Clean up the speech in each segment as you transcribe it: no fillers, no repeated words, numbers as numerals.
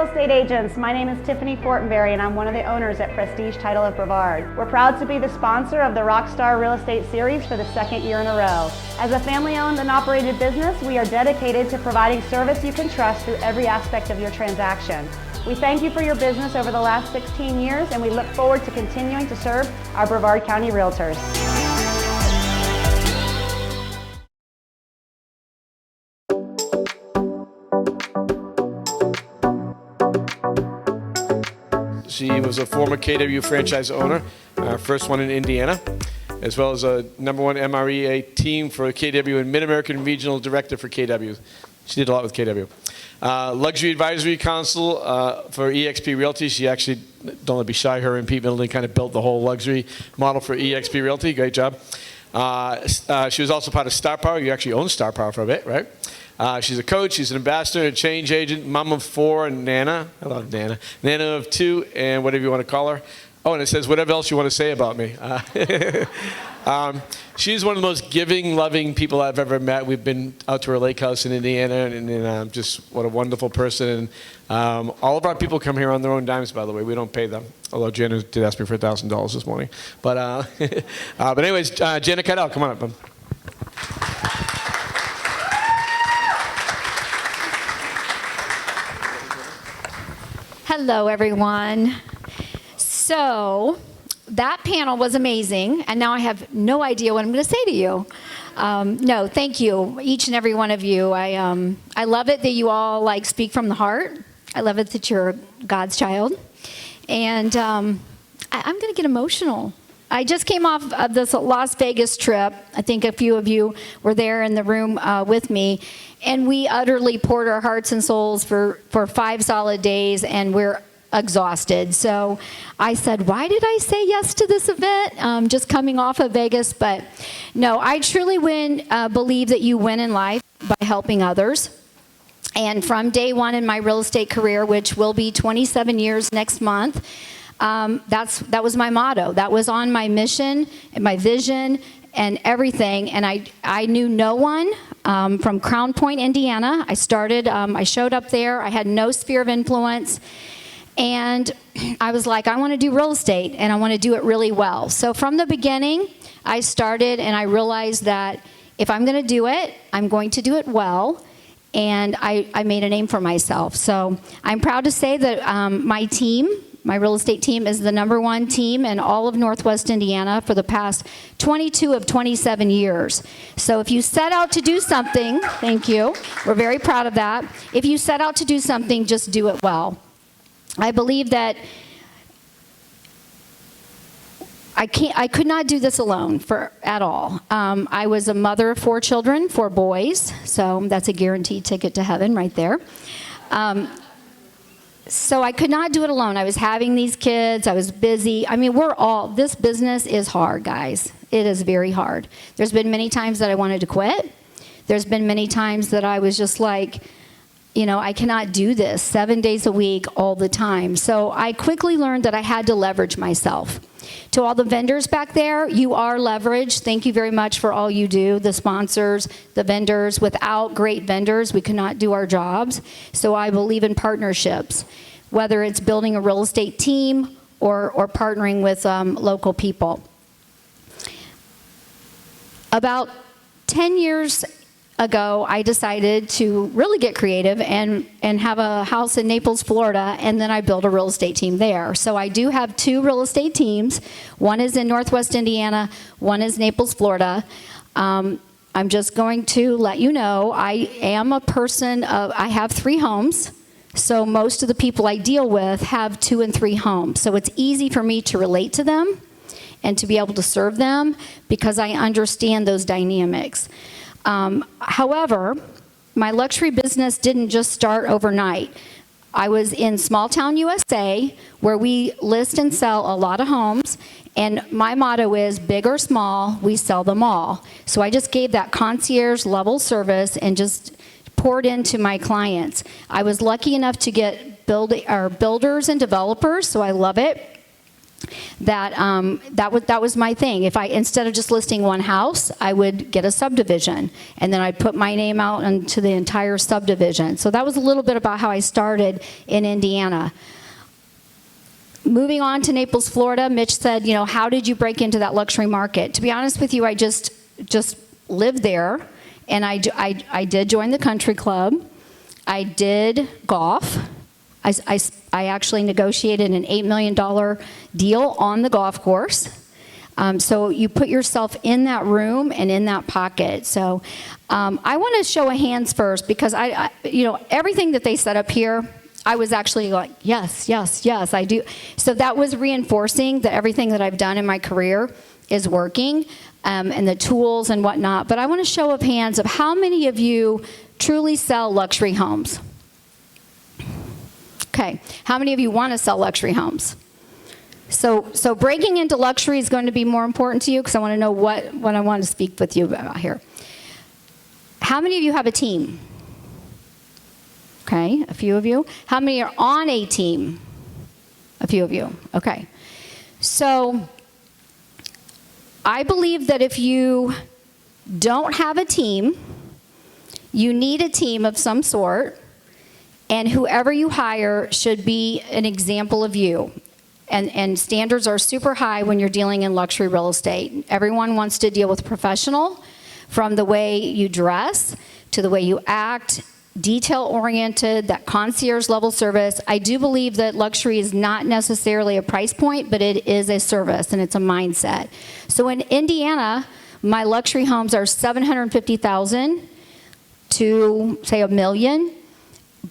real estate agents. My name is Tiffany Fortenberry and I'm one of the owners at Prestige Title of Brevard. We're proud to be the sponsor of the Rockstar Real Estate Series for the second year in a row. As a family-owned and operated business, we are dedicated to providing service you can trust through every aspect of your transaction. We thank you for your business over the last 16 years and we look forward to continuing to serve our Brevard County Realtors. She was a former KW franchise owner, our first one in Indiana, as well as a #1 MREA team for KW and Mid-American Regional Director for KW. She did a lot with KW. Luxury Advisory Council for eXp Realty. She actually, don't let me be shy, her and Pete Middleton kind of built the whole luxury model for eXp Realty. Great job. She was also part of Star Power. You actually own Star Power for a bit, right? She's a coach, she's an ambassador, a change agent, mom of 4, and Nana. I love Nana. Nana of 2, and whatever you want to call her. Oh, and it says whatever else you want to say about me. She's one of the most giving, loving people I've ever met. We've been out to her lake house in Indiana, and just what a wonderful person. And all of our people come here on their own dimes, by the way. We don't pay them. Although Jana did ask me for $1,000 this morning. But anyways, Jana Caudill, come on up. Hello, everyone. So that panel was amazing, and now I have no idea what I'm going to say to you. No, thank you, each and every one of you. I love it that you all speak from the heart. I love it that you're God's child, and I'm going to get emotional. I just came off of this Las Vegas trip. I think a few of you were there in the room with me. And we utterly poured our hearts and souls for 5 solid days, and we're exhausted. So I said, why did I say yes to this event? Just coming off of Vegas. But no, I truly believe that you win in life by helping others. And from day one in my real estate career, which will be 27 years next month, that was my motto. That was on my mission and my vision and everything. And I knew no one from Crown Point, Indiana. I showed up there. I had no sphere of influence. And I was like, I want to do real estate, and I want to do it really well. So from the beginning, I started, and I realized that if I'm going to do it, I'm going to do it well. And I made a name for myself. So I'm proud to say that my real estate team is the #1 team in all of Northwest Indiana for the past 22 of 27 years. So if you set out to do something, thank you, we're very proud of that. If you set out to do something, just do it well. I believe that I could not do this alone at all. I was a mother of 4 children, 4 boys, so that's a guaranteed ticket to heaven right there. So I could not do it alone. I was having these kids. I was busy. I mean, this business is hard, guys. It is very hard. There's been many times that I wanted to quit. There's been many times that I was just like, I cannot do this 7 days a week all the time. So I quickly learned that I had to leverage myself. To all the vendors back there, you are leveraged. Thank you very much for all you do, the sponsors, the vendors. Without great vendors, we could not do our jobs. So I believe in partnerships, whether it's building a real estate team or partnering with local people. About 10 years ago, I decided to really get creative and have a house in Naples, Florida, and then I built a real estate team there. So I do have 2 real estate teams. One is in Northwest Indiana, one is Naples, Florida. I'm just going to let you know, I am a person I have 3 homes. So most of the people I deal with have 2 and 3 homes. So it's easy for me to relate to them and to be able to serve them because I understand those dynamics. However, my luxury business didn't just start overnight. I was in small town USA where we list and sell a lot of homes, and my motto is big or small, we sell them all. So I just gave that concierge level service and just poured into my clients. I was lucky enough to get builders and developers, so I love it. that was my thing. If I, instead of just listing one house, I would get a subdivision, and then I'd put my name out into the entire subdivision. So that was a little bit about how I started in Indiana. Moving on to Naples, Florida, Mitch said, you know, how did you break into that luxury market? To be honest with you, I just lived there, and I did join the country club. I did golf. I actually negotiated an $8 million deal on the golf course. So you put yourself in that room and in that pocket. So I want to show of hands first, because you know, everything that they set up here, I was actually like, yes, yes, yes, I do. So that was reinforcing that everything that I've done in my career is working, and the tools and whatnot. But I want to show of hands of how many of you truly sell luxury homes. Okay, how many of you want to sell luxury homes? So breaking into luxury is going to be more important to you, because I want to know what I want to speak with you about here. How many of you have a team? Okay, a few of you. How many are on a team? A few of you. Okay. So I believe that if you don't have a team, you need a team of some sort, and whoever you hire should be an example of you. And standards are super high when you're dealing in luxury real estate. Everyone wants to deal with a professional, from the way you dress to the way you act, detail-oriented, that concierge-level service. I do believe that luxury is not necessarily a price point, but it is a service, and it's a mindset. So in Indiana, my luxury homes are $750,000 to, say, $1 million.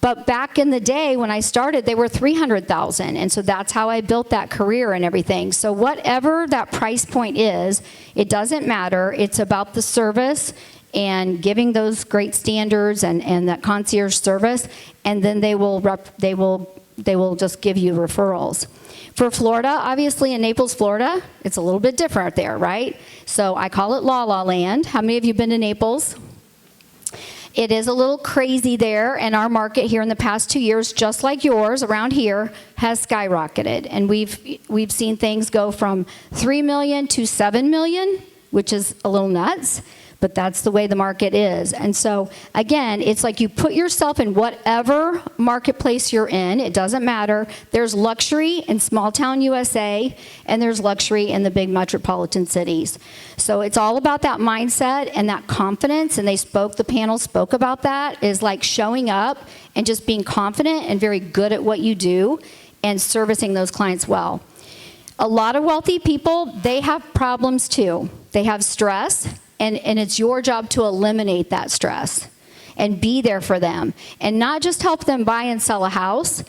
But back in the day when I started, they were $300,000, and so that's how I built that career and everything. So whatever that price point is, it doesn't matter. It's about the service and giving those great standards and that concierge service, and then they will just give you referrals. For Florida, obviously in Naples, Florida, it's a little bit different there, right? So I call it La La Land. How many of you have been to Naples? It is a little crazy there, and our market here in the past 2 years, just like yours around here, has skyrocketed. And we've seen things go from 3 million to 7 million, which is a little nuts, but that's the way the market is. And so, again, it's like you put yourself in whatever marketplace you're in. It doesn't matter. There's luxury in small town USA, and there's luxury in the big metropolitan cities. So it's all about that mindset and that confidence, and the panel spoke about that, is like showing up and just being confident and very good at what you do and servicing those clients well. A lot of wealthy people, they have problems too. They have stress. And it's your job to eliminate that stress and be there for them. And not just help them buy and sell a house,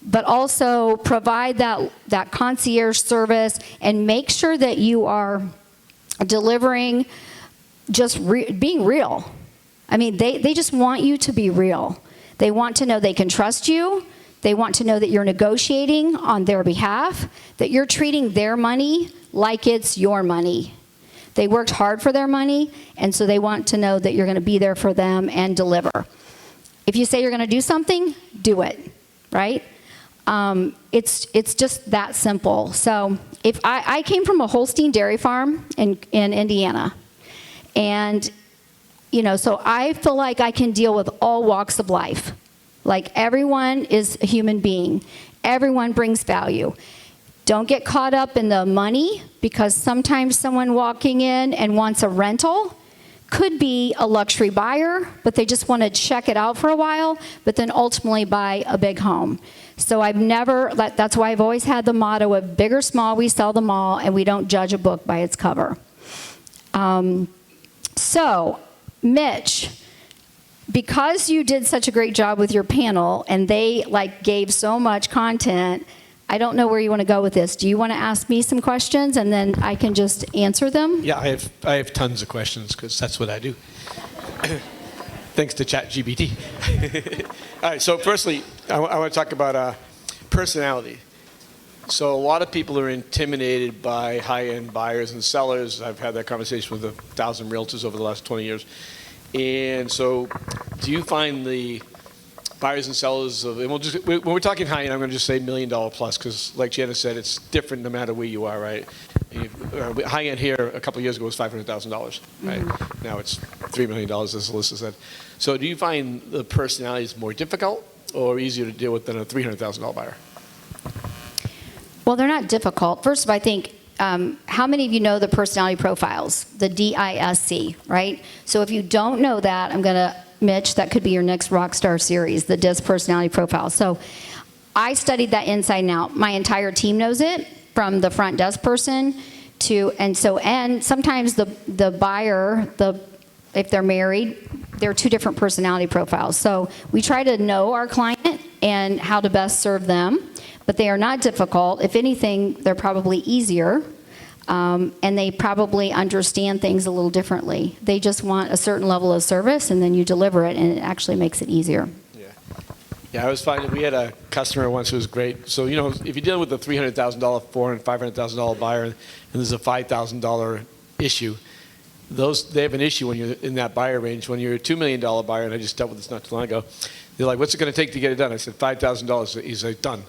but also provide that concierge service and make sure that you are delivering being real. I mean, they just want you to be real. They want to know they can trust you. They want to know that you're negotiating on their behalf, that you're treating their money like it's your money. They worked hard for their money, and so they want to know that you're going to be there for them and deliver. If you say you're going to do something, do it, right? It's just that simple. So if I came from a Holstein dairy farm in Indiana, and so I feel like I can deal with all walks of life. Like, everyone is a human being. Everyone brings value. Don't get caught up in the money, because sometimes someone walking in and wants a rental could be a luxury buyer, but they just want to check it out for a while, but then ultimately buy a big home. So that's why I've always had the motto of big or small, we sell them all, and we don't judge a book by its cover. So, Mitch, because you did such a great job with your panel, and they gave so much content, I don't know where you want to go with this. Do you want to ask me some questions, and then I can just answer them? Yeah, I have tons of questions, because that's what I do. Thanks to ChatGPT. All right, so firstly, I want to talk about personality. So a lot of people are intimidated by high-end buyers and sellers. I've had that conversation with 1,000 realtors over the last 20 years. And so do you find the buyers and sellers of, and when we're talking high end, I'm going to just say $1 million plus, because like Jana said, it's different no matter where you are, right? High end here a couple of years ago was $500,000, right? Now it's $3 million, as Alyssa said. So do you find the personalities more difficult or easier to deal with than a $300,000 buyer? Well, they're not difficult. First of all, I think, how many of you know the personality profiles, the DISC, right? So if you don't know that, Mitch, that could be your next Rockstar series, the DISC personality profile. So I studied that inside and out. My entire team knows it, from the front desk person to, and sometimes the buyer, if they're married, they're two different personality profiles. So we try to know our client and how to best serve them, but they are not difficult. If anything, they're probably easier, and they probably understand things a little differently. They just want a certain level of service, and then you deliver it, and it actually makes it easier. Yeah, I was finding, we had a customer once who was great. So, you know, if you're dealing with a $300,000, $400,000, $500,000 buyer, and there's a $5,000 issue, they have an issue when you're in that buyer range. When you're a $2 million buyer, and I just dealt with this not too long ago, they're like, what's it going to take to get it done? I said, $5,000. He's like, done.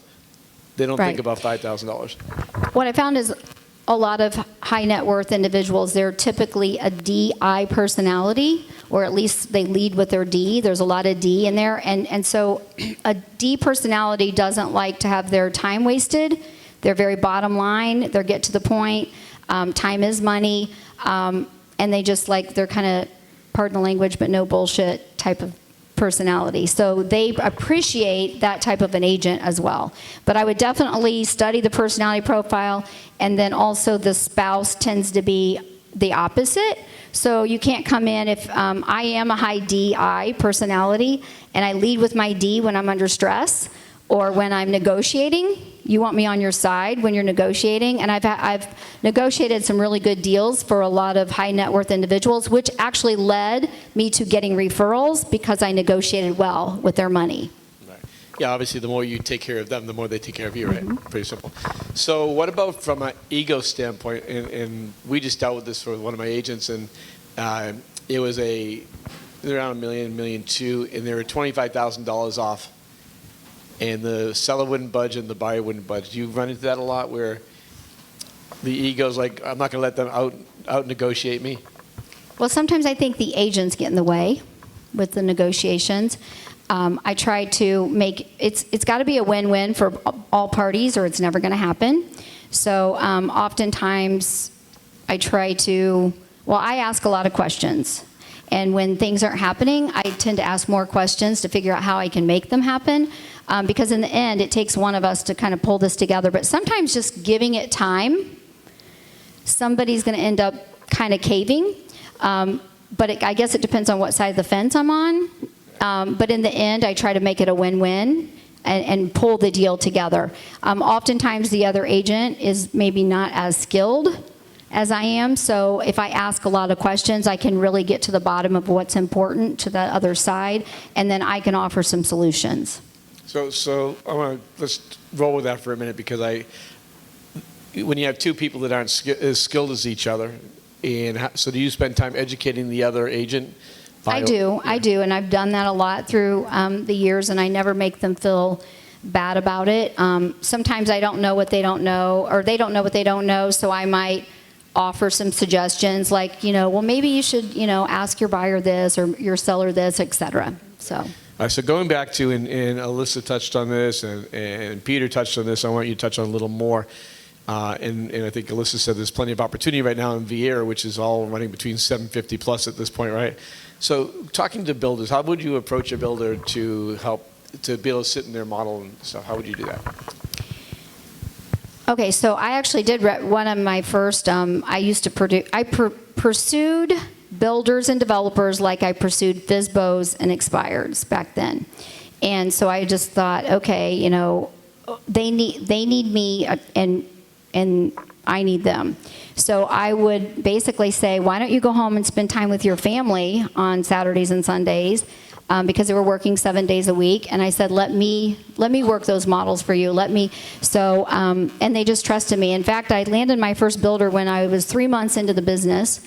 They don't think about $5,000. What I found is a lot of high net worth individuals, they're typically a DI personality, or at least they lead with their D. There's a lot of D in there. And so a D personality doesn't like to have their time wasted. They're very bottom line. They get to the point. Time is money. And they're kind of, pardon the language, but no bullshit type of personality. So they appreciate that type of an agent as well. But I would definitely study the personality profile, and then also the spouse tends to be the opposite. So you can't come in if I am a high DI personality and I lead with my D when I'm under stress or when I'm negotiating. You want me on your side when you're negotiating. And I've negotiated some really good deals for a lot of high net worth individuals, which actually led me to getting referrals because I negotiated well with their money. Right. Yeah, obviously the more you take care of them, the more they take care of you, right? Pretty simple. So what about from an ego standpoint? And we just dealt with this for one of my agents, and it was around $1 million, $1.2 million, and they were $25,000 off. And the seller wouldn't budge and the buyer wouldn't budge. You run into that a lot, where the ego's like, I'm not going to let them out negotiate me? Well, sometimes I think the agents get in the way with the negotiations. I try to make it's got to be a win-win for all parties, or it's never going to happen. So oftentimes I I ask a lot of questions. And when things aren't happening, I tend to ask more questions to figure out how I can make them happen. Because in the end, it takes one of us to kind of pull this together. But sometimes just giving it time, somebody's going to end up kind of caving. But I guess it depends on what side of the fence I'm on. But in the end, I try to make it a win-win and pull the deal together. Oftentimes, the other agent is maybe not as skilled as I am. So if I ask a lot of questions, I can really get to the bottom of what's important to that other side, and then I can offer some solutions. So let's roll with that for a minute, because when you have two people that aren't as skilled as each other, so do you spend time educating the other agent? I do, and I've done that a lot through the years, and I never make them feel bad about it. Sometimes I don't know what they don't know, or they don't know what they don't know, so I might offer some suggestions like, well, maybe you should, ask your buyer this or your seller this, etc. So going back to, and Alyssa touched on this, and Peter touched on this, I want you to touch on a little more. And I think Alyssa said there's plenty of opportunity right now in Vieira, which is all running between 750 plus at this point, right? So talking to builders, how would you approach a builder to help to be able to sit in their model and stuff? How would you do that? Okay, so I actually did one of my first, I pursued builders and developers like I pursued FSBOs and expireds back then. And so I just thought, okay, they need me and I need them. So I would basically say, why don't you go home and spend time with your family on Saturdays and Sundays, because they were working 7 days a week. And I said, let me work those models for you. And they just trusted me. In fact, I landed my first builder when I was 3 months into the business,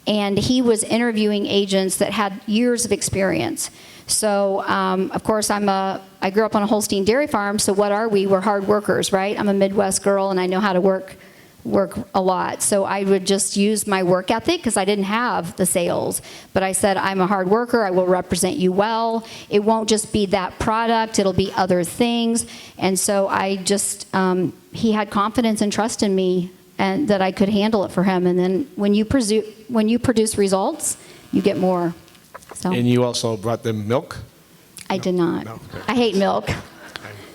and he was interviewing agents that had years of experience. So, of course, I grew up on a Holstein dairy farm, so what are we? We're hard workers, right? I'm a Midwest girl, and I know how to work a lot. So I would just use my work ethic because I didn't have the sales. But I said, I'm a hard worker. I will represent you well. It won't just be that product. It'll be other things. And so I just, he had confidence and trust in me and that I could handle it for him. And then when you produce results, you get more. So. And you also brought them milk? I did not. No, okay. I hate milk.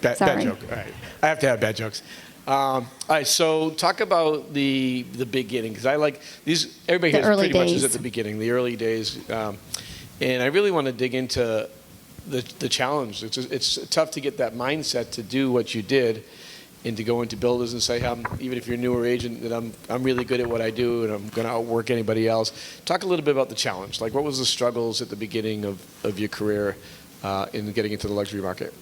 Bad joke. All right. I have to have bad jokes. All right, so talk about the beginning, because I like these. Everybody has pretty much is at the beginning, the early days, and I really want to dig into the challenge. It's tough to get that mindset to do what you did, and to go into builders and say, even if you're a newer agent, that I'm really good at what I do, and I'm going to outwork anybody else. Talk a little bit about the challenge. Like, what was the struggles at the beginning of your career in getting into the luxury market?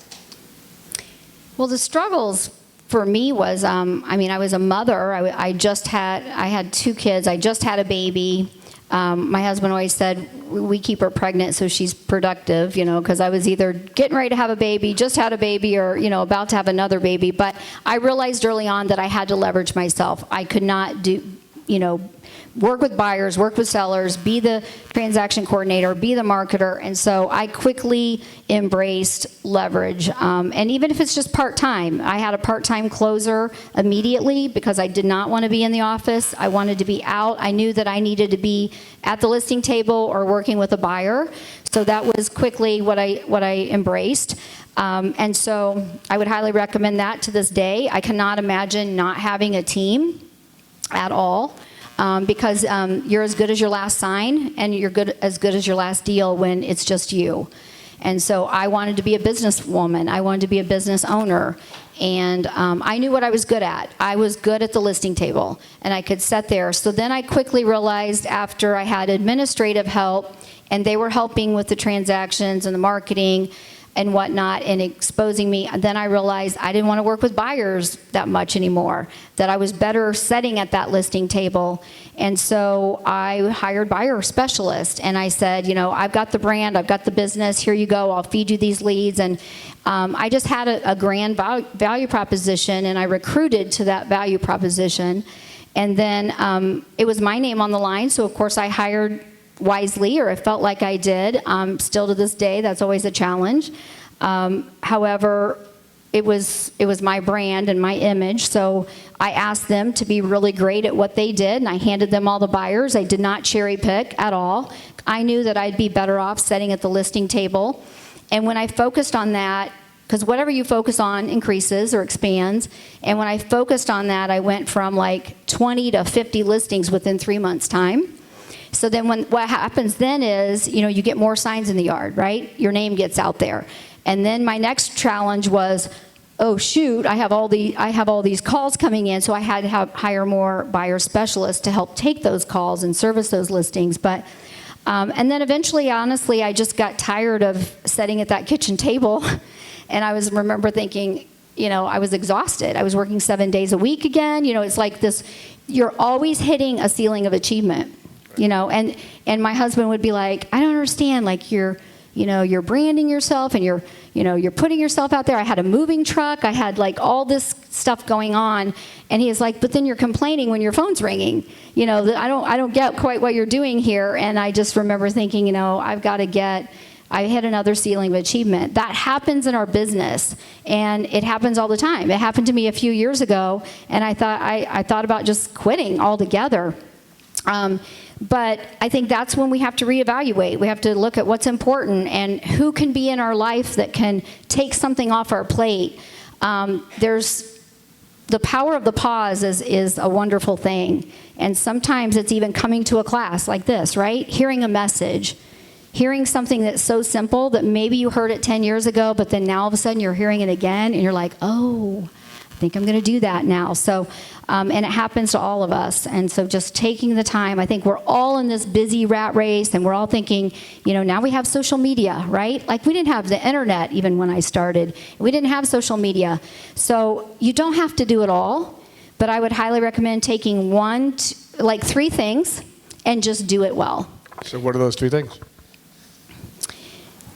Well, the struggles for me was, I was a mother. I had 2 kids. I just had a baby. My husband always said we keep her pregnant so she's productive, because I was either getting ready to have a baby, just had a baby, or, about to have another baby. But I realized early on that I had to leverage myself. I could not do, work with buyers, work with sellers, be the transaction coordinator, be the marketer. And so I quickly embraced leverage. And even if it's just part-time, I had a part-time closer immediately because I did not want to be in the office. I wanted to be out. I knew that I needed to be at the listing table or working with a buyer. So that was quickly what I embraced. And so I would highly recommend that to this day. I cannot imagine not having a team at all. Because you're as good as your last sign, and you're as good as your last deal when it's just you. And so I wanted to be a businesswoman. I wanted to be a business owner. And I knew what I was good at. I was good at the listing table, and I could sit there. So then I quickly realized after I had administrative help, and they were helping with the transactions and the marketing and whatnot and exposing me, then I realized I didn't want to work with buyers that much anymore, that I was better sitting at that listing table. And so I hired buyer specialists, and I said, I've got the brand, I've got the business, here you go, I'll feed you these leads. And I just had a grand value proposition, and I recruited to that value proposition. And then it was my name on the line, so of course I hired wisely, or it felt like I did. Still to this day, that's always a challenge. However, it was my brand and my image, so I asked them to be really great at what they did, and I handed them all the buyers. I did not cherry pick at all. I knew that I'd be better off sitting at the listing table. And when I focused on that, because whatever you focus on increases or expands, and when I focused on that, I went from like 20 to 50 listings within 3 months' time. So then what happens then is, you get more signs in the yard, right? Your name gets out there. And then my next challenge was, oh shoot, I have all these calls coming in, so I had to hire more buyer specialists to help take those calls and service those listings. But and then eventually, honestly, I just got tired of sitting at that kitchen table, and I remember thinking, I was exhausted. I was working 7 days a week again. It's like this, you're always hitting a ceiling of achievement. And my husband would be like, I don't understand, like you're branding yourself, and you're putting yourself out there. I had a moving truck. I had like all this stuff going on. And he is like, but then you're complaining when your phone's ringing. I don't get quite what you're doing here. And I just remember thinking, I hit another ceiling of achievement. That happens in our business, and it happens all the time. It happened to me a few years ago, and I thought about just quitting altogether. But I think that's when we have to reevaluate. We have to look at what's important and who can be in our life that can take something off our plate. There's the power of the pause is a wonderful thing. And sometimes it's even coming to a class like this, right? Hearing a message. Hearing something that's so simple that maybe you heard it 10 years ago, but then now all of a sudden you're hearing it again, and you're like, oh, I think I'm going to do that now. So, and it happens to all of us. And so just taking the time, I think we're all in this busy rat race, and we're all thinking, now we have social media, right? Like we didn't have the internet even when I started. We didn't have social media. So you don't have to do it all, but I would highly recommend taking 3 things and just do it well. So what are those 3 things?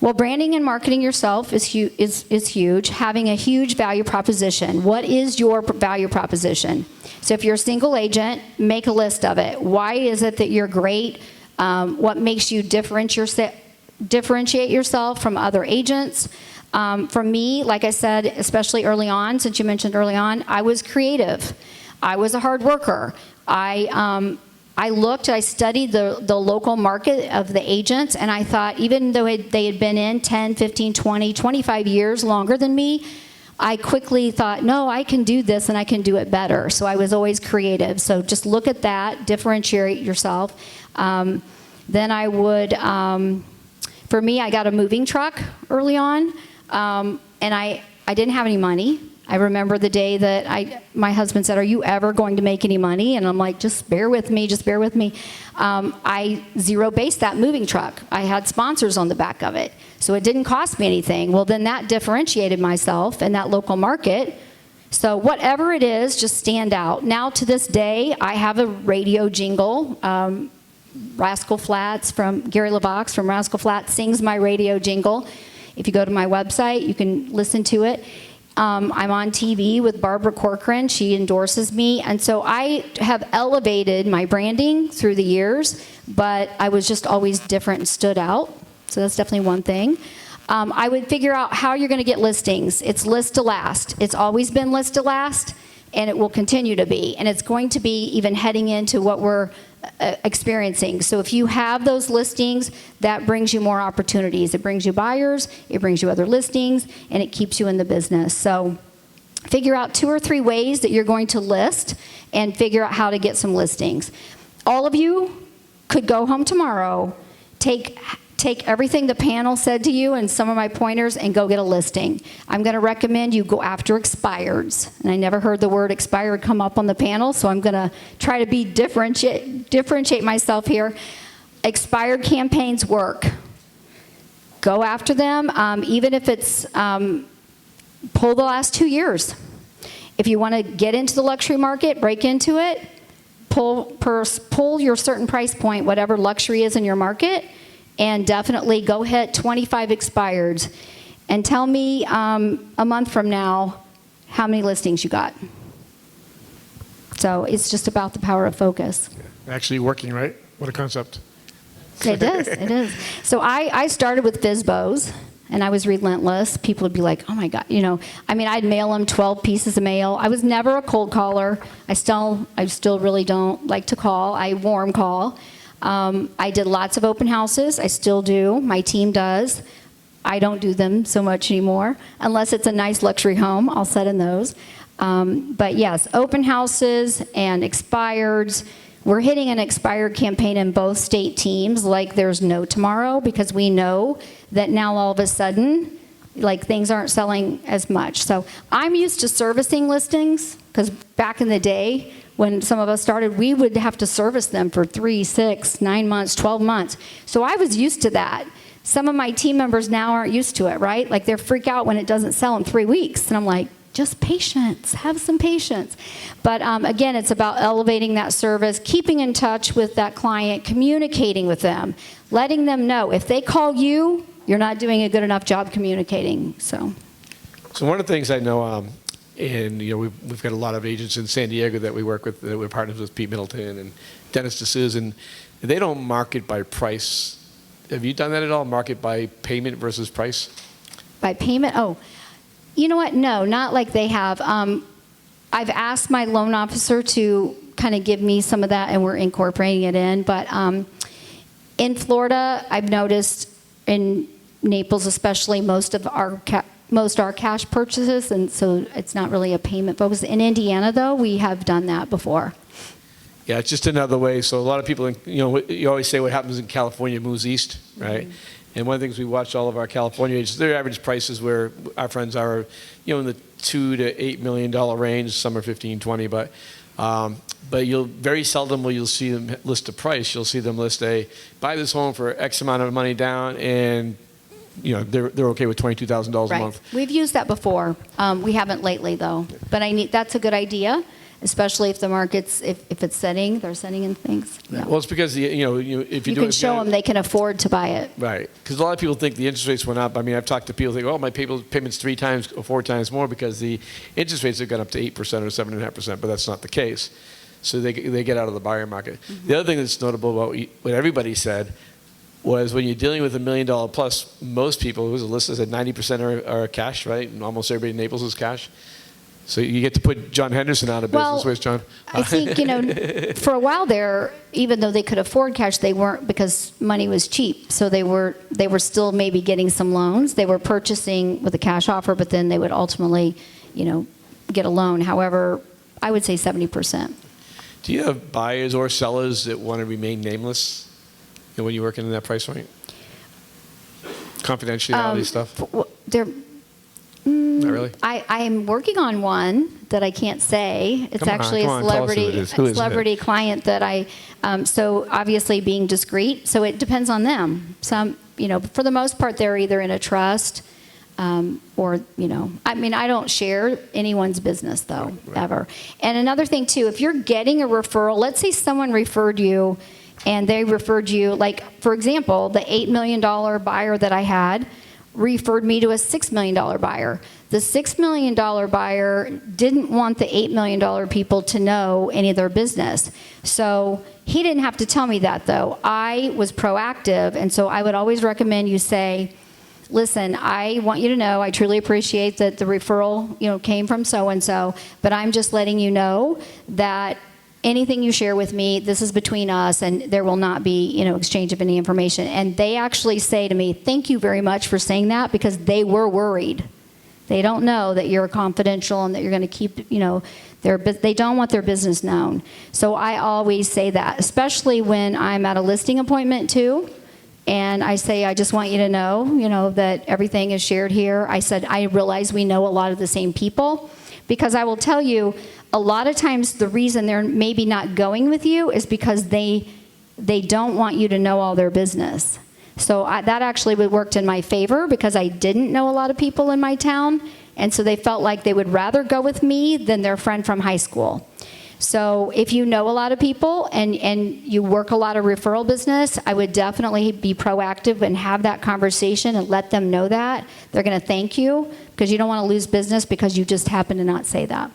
Well, branding and marketing yourself is huge. Having a huge value proposition. What is your value proposition? So if you're a single agent, make a list of it. Why is it that you're great? What makes you differentiate yourself from other agents? For me, like I said, especially early on, since you mentioned early on, I was creative. I was a hard worker. I studied the local market of the agents, and I thought, even though they had been in 10, 15, 20, 25 years longer than me, I quickly thought, no, I can do this and I can do it better. So I was always creative. So just look at that, differentiate yourself. Then I would, for me, I got a moving truck early on, and I didn't have any money. I remember the day that my husband said, are you ever going to make any money? And I'm like, just bear with me, just bear with me. I zero-based that moving truck. I had sponsors on the back of it. So it didn't cost me anything. Well, then that differentiated myself in that local market. So whatever it is, just stand out. Now to this day, I have a radio jingle. Rascal Flatts Gary LeVox from Rascal Flatts sings my radio jingle. If you go to my website, you can listen to it. I'm on TV with Barbara Corcoran. She endorses me. And so I have elevated my branding through the years, but I was just always different and stood out. So that's definitely one thing. I would figure out how you're going to get listings. It's list to last. It's always been list to last, and it will continue to be. And it's going to be even heading into what we're experiencing. So if you have those listings, that brings you more opportunities. It brings you buyers, it brings you other listings, and it keeps you in the business. So figure out 2 or 3 ways that you're going to list and figure out how to get some listings. All of you could go home tomorrow, take everything the panel said to you and some of my pointers and go get a listing. I'm going to recommend you go after expireds. And I never heard the word expired come up on the panel, so I'm going to try to be differentiate myself here. Expired campaigns work. Go after them, even if it's pull the last 2 years. If you want to get into the luxury market, break into it, pull your certain price point, whatever luxury is in your market, and definitely go hit 25 expireds. And tell me a month from now how many listings you got. So it's just about the power of focus. Actually working, right? What a concept. It is, it is. So I started with FSBOs, and I was relentless. People would be like, oh my God, I'd mail them 12 pieces of mail. I was never a cold caller. I still really don't like to call. I warm call. I did lots of open houses. I still do. My team does. I don't do them so much anymore. Unless it's a nice luxury home, I'll set in those. But yes, open houses and expireds. We're hitting an expired campaign in both state teams like there's no tomorrow, because we know that now all of a sudden, like, things aren't selling as much. So I'm used to servicing listings, because back in the day, when some of us started, we would have to service them for 3, 6, 9 months, 12 months. So I was used to that. Some of my team members now aren't used to it, right? Like, they freak out when it doesn't sell in 3 weeks. And I'm like, just patience, have some patience. But again, it's about elevating that service, keeping in touch with that client, communicating with them, letting them know if they call you, you're not doing a good enough job communicating. So one of the things I know, and we've got a lot of agents in San Diego that we work with, that we're partners with, Pete Middleton and Dennis DeSouza, and they don't market by price. Have you done that at all? Market by payment versus price? By payment? Oh, you know what? No, not like they have. I've asked my loan officer to kind of give me some of that, and we're incorporating it in. But in Florida, I've noticed, in Naples especially, most are cash purchases, and so it's not really a payment focus. In Indiana, though, we have done that before. Yeah, it's just another way. So a lot of people, you always say what happens in California moves east, right? Mm-hmm. And one of the things we watch all of our California agents, their average prices where our friends are, in the $2 to $8 million range. Some are 15, 20, but you'll very seldom will you'll see them list a price. You'll see them list buy this home for X amount of money down, and they're okay with $22,000 a month. We've used that before. We haven't lately, though. But that's a good idea. especially if the market's, if it's setting, they're setting in things. Yeah. Well, it's because, if You can show them they can afford to buy it. Right. Because a lot of people think the interest rates went up. I mean, I've talked to people who think, oh, my payment's 3 times or 4 times more because the interest rates have gone up to 8% or 7.5%, but that's not the case. So they get out of the buyer market. Mm-hmm. The other thing that's notable about what everybody said was when you're dealing with $1 million plus, most people, it was a list that said 90% are cash, right? And almost everybody in Naples is cash. So you get to put John Henderson out of business. Well, Where's John? I think, for a while there, even though they could afford cash, they weren't, because money was cheap. So they were still maybe getting some loans. They were purchasing with a cash offer, but then they would ultimately, get a loan. However, I would say 70%. Do you have buyers or sellers that want to remain nameless when you're working in that price point? Confidentiality stuff? Not really? I'm working on one that I can't say. It's actually a celebrity client that so obviously being discreet. So it depends on them. Some, for the most part, they're either in a trust or, I don't share anyone's business though, right. Ever. And another thing too, if you're getting a referral, let's say someone referred you and they referred you, like, for example, the $8 million buyer that I had referred me to a $6 million buyer. The $6 million buyer didn't want the $8 million people to know any of their business. So he didn't have to tell me that, though. I was proactive, and so I would always recommend you say, listen, I want you to know I truly appreciate that the referral, came from so-and-so, but I'm just letting you know that anything you share with me, this is between us, and there will not be, exchange of any information. And they actually say to me, thank you very much for saying that, because they were worried. They don't know that you're confidential and that you're going to keep, they don't want their business known. So I always say that, especially when I'm at a listing appointment too. And I say, I just want you to know, that everything is shared here. I said, I realize we know a lot of the same people, because I will tell you, a lot of times the reason they're maybe not going with you is because they don't want you to know all their business. So that actually worked in my favor, because I didn't know a lot of people in my town, and so they felt like they would rather go with me than their friend from high school. So if you know a lot of people and you work a lot of referral business, I would definitely be proactive and have that conversation and let them know that. They're going to thank you, because you don't want to lose business because you just happen to not say that.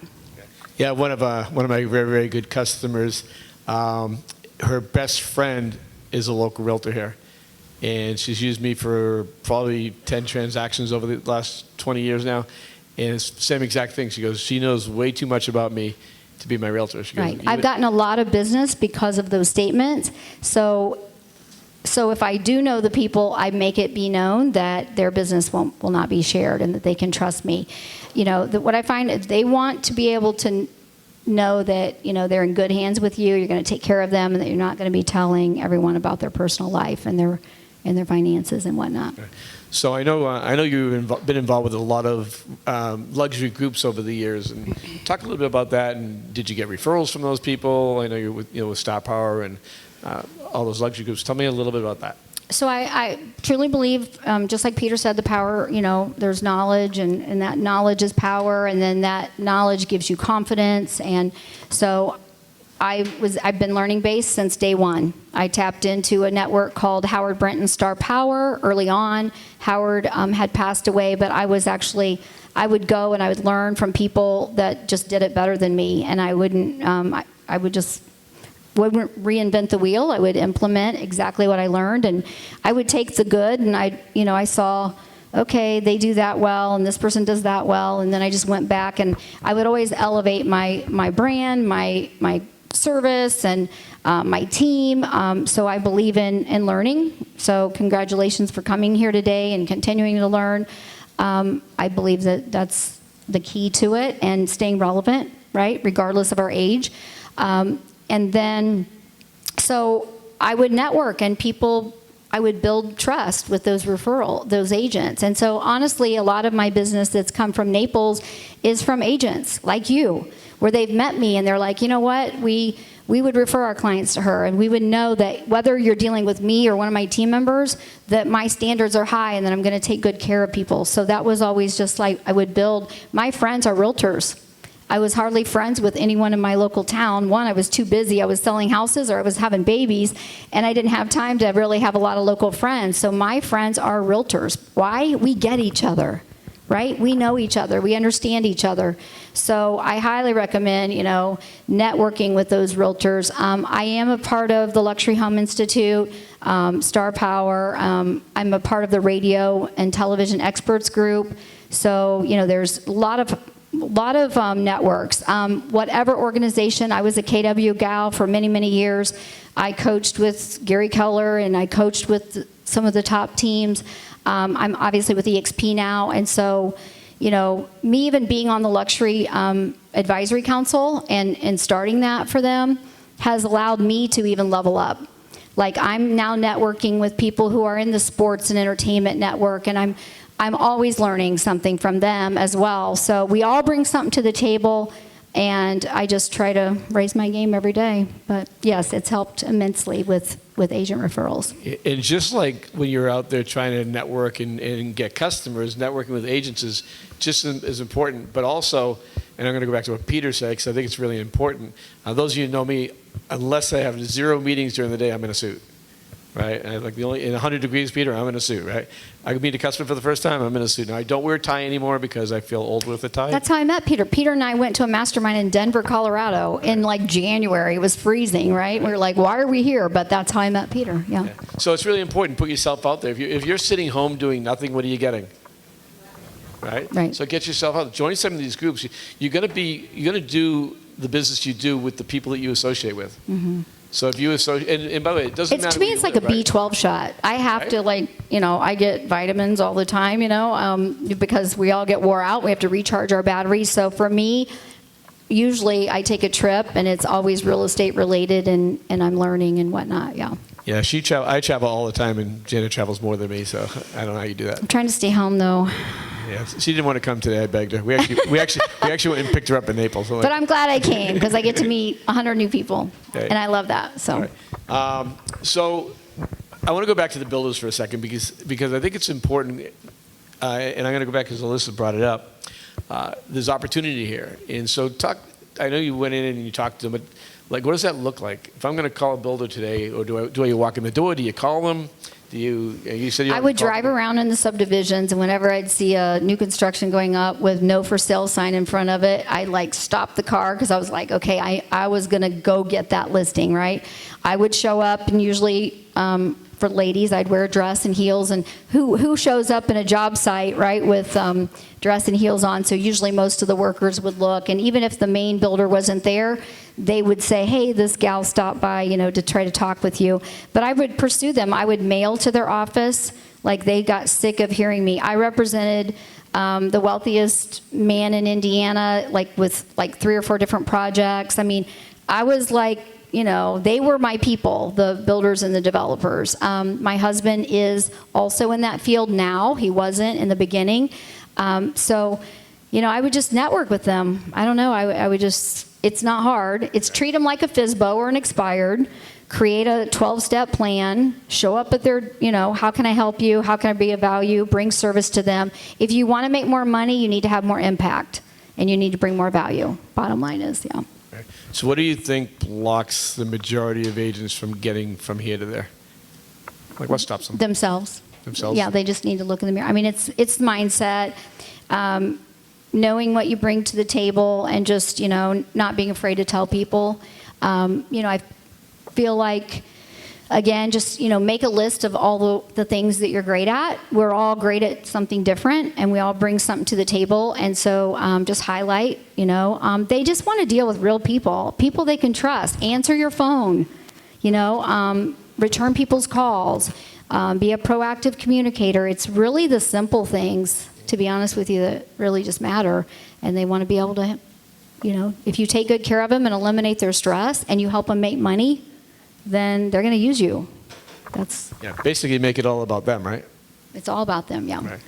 Yeah, one of my very, very good customers, her best friend is a local realtor here. And she's used me for probably 10 transactions over the last 20 years now. And it's the same exact thing. She goes, she knows way too much about me to be my realtor. She goes, right. I've gotten a lot of business because of those statements. So if I do know the people, I make it be known that their business will not be shared and that they can trust me. What I find is they want to be able to know that, they're in good hands with you, you're going to take care of them, and that you're not going to be telling everyone about their personal life and their finances and whatnot. Okay. So I know you've been involved with a lot of luxury groups over the years, and talk a little bit about that. And did you get referrals from those people? I know you're with Star Power and all those luxury groups. Tell me a little bit about that. So I truly believe, just like Peter said, the power, there's knowledge, and that knowledge is power, and then that knowledge gives you confidence. And so I've been learning base since day one. I tapped into a network called Howard Brenton Star Power early on. Howard had passed away, but I would go and I would learn from people that just did it better than me, and I wouldn't reinvent the wheel. I would implement exactly what I learned, and I would take the good, and I saw, okay, they do that well, and this person does that well, and then I just went back, and I would always elevate my brand, my service, and my team. So I believe in learning. So congratulations for coming here today and continuing to learn. I believe that's the key to it, and staying relevant, right, regardless of our age. And then, so I would network, and I would build trust with those agents. And so honestly, a lot of my business that's come from Naples is from agents like you, where they've met me and they're like, you know what, we would refer our clients to her, and we would know that whether you're dealing with me or one of my team members, that my standards are high and that I'm going to take good care of people. So that was always just like, I would build, my friends are realtors. I was hardly friends with anyone in my local town. One, I was too busy. I was selling houses or I was having babies, and I didn't have time to really have a lot of local friends. So my friends are realtors. Why? We get each other, right? We know each other. We understand each other. So I highly recommend, networking with those realtors. I am a part of the Luxury Home Institute, Star Power. I'm a part of the Radio and Television Experts Group. So, there's a lot of networks. Whatever organization, I was a KW gal for many, many years. I coached with Gary Keller, and I coached with some of the top teams. I'm obviously with EXP now, and so, me even being on the Luxury Advisory Council and starting that for them has allowed me to even level up. Like, I'm now networking with people who are in the sports and entertainment network, and I'm always learning something from them as well. So we all bring something to the table, and I just try to raise my game every day. But yes, it's helped immensely with agent referrals. And just like when you're out there trying to network and get customers, networking with agents is just as important. But also, and I'm going to go back to what Peter said, because I think it's really important. Those of you who know me, unless I have 0 meetings during the day, I'm in a suit. Right? And like in 100 degrees, Peter, I'm in a suit, right? I could meet a customer for the first time, I'm in a suit. Now, I don't wear a tie anymore because I feel old with a tie. That's how I met Peter. Peter and I went to a mastermind in Denver, Colorado in like January. It was freezing, right? We were like, why are we here? But that's how I met Peter, yeah. So it's really important. Put yourself out there. If you're sitting home doing nothing, what are you getting? Right? So get yourself out. Join some of these groups. You're going to do the business you do with the people that you associate with. Mm-hmm. So if you associate, and by the way, it doesn't matter. To me, it's like a B12 shot. I have to I get vitamins all the time, because we all get wore out. We have to recharge our batteries. So for me, usually I take a trip, and it's always real estate related, and I'm learning and whatnot. Yeah. Yeah, I travel all the time, and Jana travels more than me, so I don't know how you do that. I'm trying to stay home though. Yeah, she didn't want to come today. I begged her. We actually went and picked her up in Naples. So but I'm glad I came because I get to meet 100 new people, and I love that. So, so I want to go back to the builders for a second because I think it's important, and I'm going to go back because Alyssa brought it up. There's opportunity here, and so I know you went in and you talked to them, but like, what does that look like? If I'm going to call a builder today, or do I walk in the door? Do you call them? You said I would drive around in the subdivisions, and whenever I'd see a new construction going up with no for sale sign in front of it, I'd stop the car because I was like, okay, I was going to go get that listing, right? I would show up, and usually for ladies, I'd wear a dress and heels, and who shows up in a job site, right, with dress and heels on? So usually most of the workers would look, and even if the main builder wasn't there, they would say, hey, this gal stopped by, to try to talk with you. But I would pursue them. I would mail to their office. Like, they got sick of hearing me. I represented the wealthiest man in Indiana, with 3 or 4 different projects. I mean, I was they were my people, the builders and the developers. My husband is also in that field now. He wasn't in the beginning. So, I would just network with them. I don't know. I would just, it's not hard. It's treat them like a FSBO or an expired. Create a 12-step plan. Show up at their, how can I help you? How can I be of value? Bring service to them. If you want to make more money, you need to have more impact, and you need to bring more value. Bottom line is, yeah. Okay. So what do you think blocks the majority of agents from getting from here to there? Like, what stops them? Themselves. Themselves? Yeah, they just need to look in the mirror. I mean, it's mindset, knowing what you bring to the table, and just, not being afraid to tell people. I feel like, again, just, make a list of all the things that you're great at. We're all great at something different, and we all bring something to the table. And so just highlight, they just want to deal with real people they can trust. Answer your phone, return people's calls, be a proactive communicator. It's really the simple things, to be honest with you, that really just matter. And they want to be able to, if you take good care of them and eliminate their stress, and you help them make money, then they're going to use you. Basically make it all about them, right? It's all about them, yeah. Right.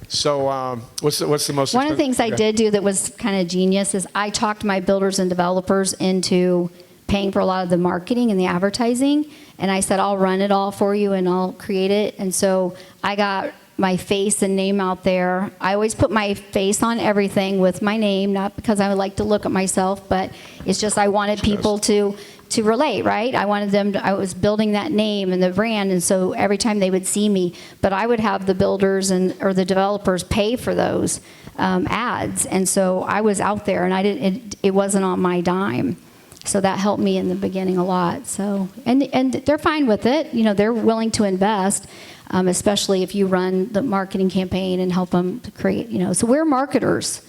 So what's the most... One of the things I did do that was kind of genius is I talked my builders and developers into paying for a lot of the marketing and the advertising, and I said, I'll run it all for you and I'll create it. And so I got my face and name out there. I always put my face on everything with my name, not because I would like to look at myself, but it's just I wanted people to relate, right? I wanted them to, I was building that name and the brand, and so every time they would see me, but I would have the builders or the developers pay for those ads, and so I was out there, and I didn't. It wasn't on my dime. So that helped me in the beginning a lot. So, and they're fine with it. They're willing to invest, especially if you run the marketing campaign and help them to create. So we're marketers.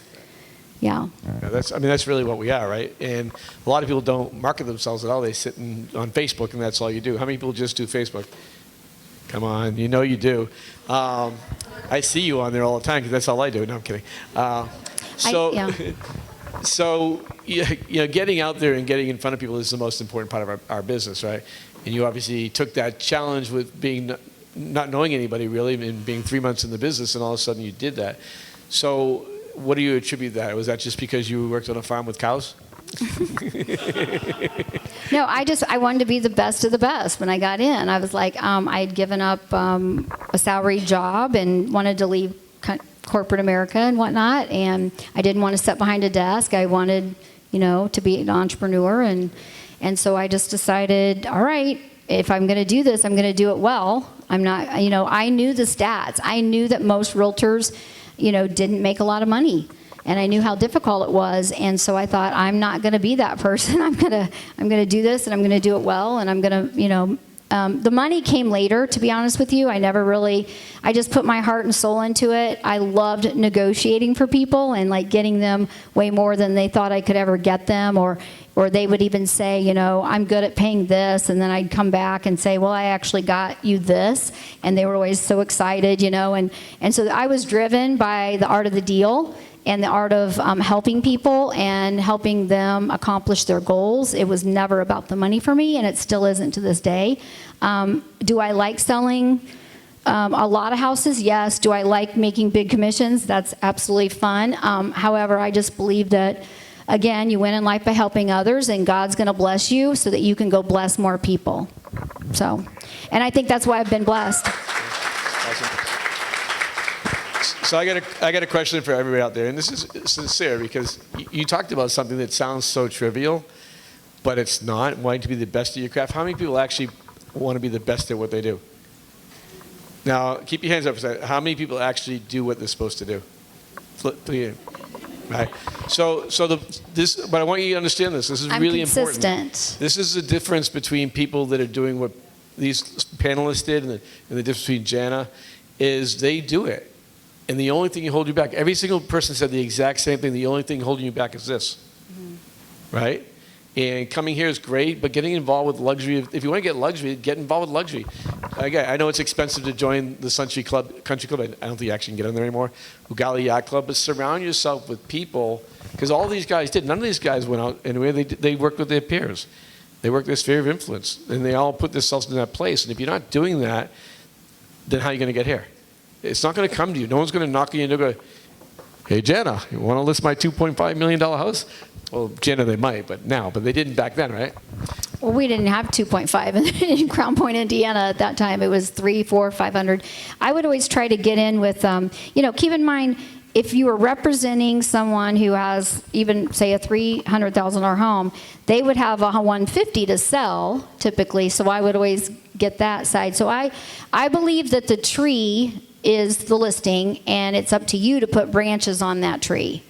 Yeah. That's really what we are, right? And a lot of people don't market themselves at all. They sit on Facebook, and that's all you do. How many people just do Facebook? Come on, you do. I see you on there all the time because that's all I do. No, I'm kidding. So, getting out there and getting in front of people is the most important part of our business, right? And you obviously took that challenge with being not knowing anybody really and being 3 months in the business, and all of a sudden you did that. So what do you attribute that? Was that just because you worked on a farm with cows? No, I wanted to be the best of the best when I got in. I was like, I had given up a salaried job and wanted to leave corporate America and whatnot, and I didn't want to sit behind a desk. I wanted, to be an entrepreneur, and so I just decided, all right, if I'm going to do this, I'm going to do it well. I'm not, I knew the stats. I knew that most realtors, didn't make a lot of money, and I knew how difficult it was, and so I thought, I'm not going to be that person. I'm going to do this, and I'm going to do it well, and I'm going to, the money came later, to be honest with you. I just put my heart and soul into it. I loved negotiating for people and like getting them way more than they thought I could ever get them, or they would even say, I'm good at paying this, and then I'd come back and say, well, I actually got you this, and they were always so excited, and so I was driven by the art of the deal and the art of helping people and helping them accomplish their goals. It was never about the money for me, and it still isn't to this day. Do I like selling a lot of houses? Yes. Do I like making big commissions? That's absolutely fun. However, I just believe that, again, you win in life by helping others, and God's going to bless you so that you can go bless more people. So, and I think that's why I've been blessed. Awesome. So I got a question for everybody out there, and this is sincere because you talked about something that sounds so trivial, but it's not. Wanting to be the best at your craft. How many people actually want to be the best at what they do? Now, keep your hands up for a second. How many people actually do what they're supposed to do? Right. But I want you to understand this. This is really important. This is the difference between people that are doing what these panelists did, and the difference between Jana is they do it. And the only thing you hold you back, every single person said the exact same thing. The only thing holding you back is this, right? And coming here is great, but getting involved with luxury, if you want to get luxury, get involved with luxury. Again, I know it's expensive to join the Country Club. I don't think you actually can get in there anymore. Ugali Yacht Club, but surround yourself with people, because all these guys did. None of these guys went out anywhere. They worked with their peers. They worked their sphere of influence, and they all put themselves in that place. And if you're not doing that, then how are you going to get here? It's not going to come to you. No one's going to knock on your door and go, hey, Jana, you want to list my $2.5 million house? Well, Jana, they might, but they didn't back then, right? Well, we didn't have 2.5 in Crown Point, Indiana at that time. It was 300, 400, 500. I would always try to get in with, keep in mind, if you were representing someone who has even, say, a $300,000 home, they would have a $150,000 to sell, typically, so I would always get that side. So I believe that the tree is the listing, and it's up to you to put branches on that tree.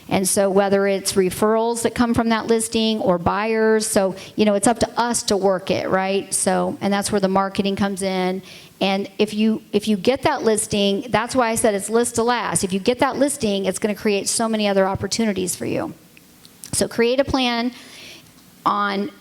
And so whether it's referrals that come from that listing or buyers, so, it's up to us to work it, right? So, and that's where the marketing comes in. And if you get that listing, that's why I said it's list to last. If you get that listing, it's going to create so many other opportunities for you. So create a plan on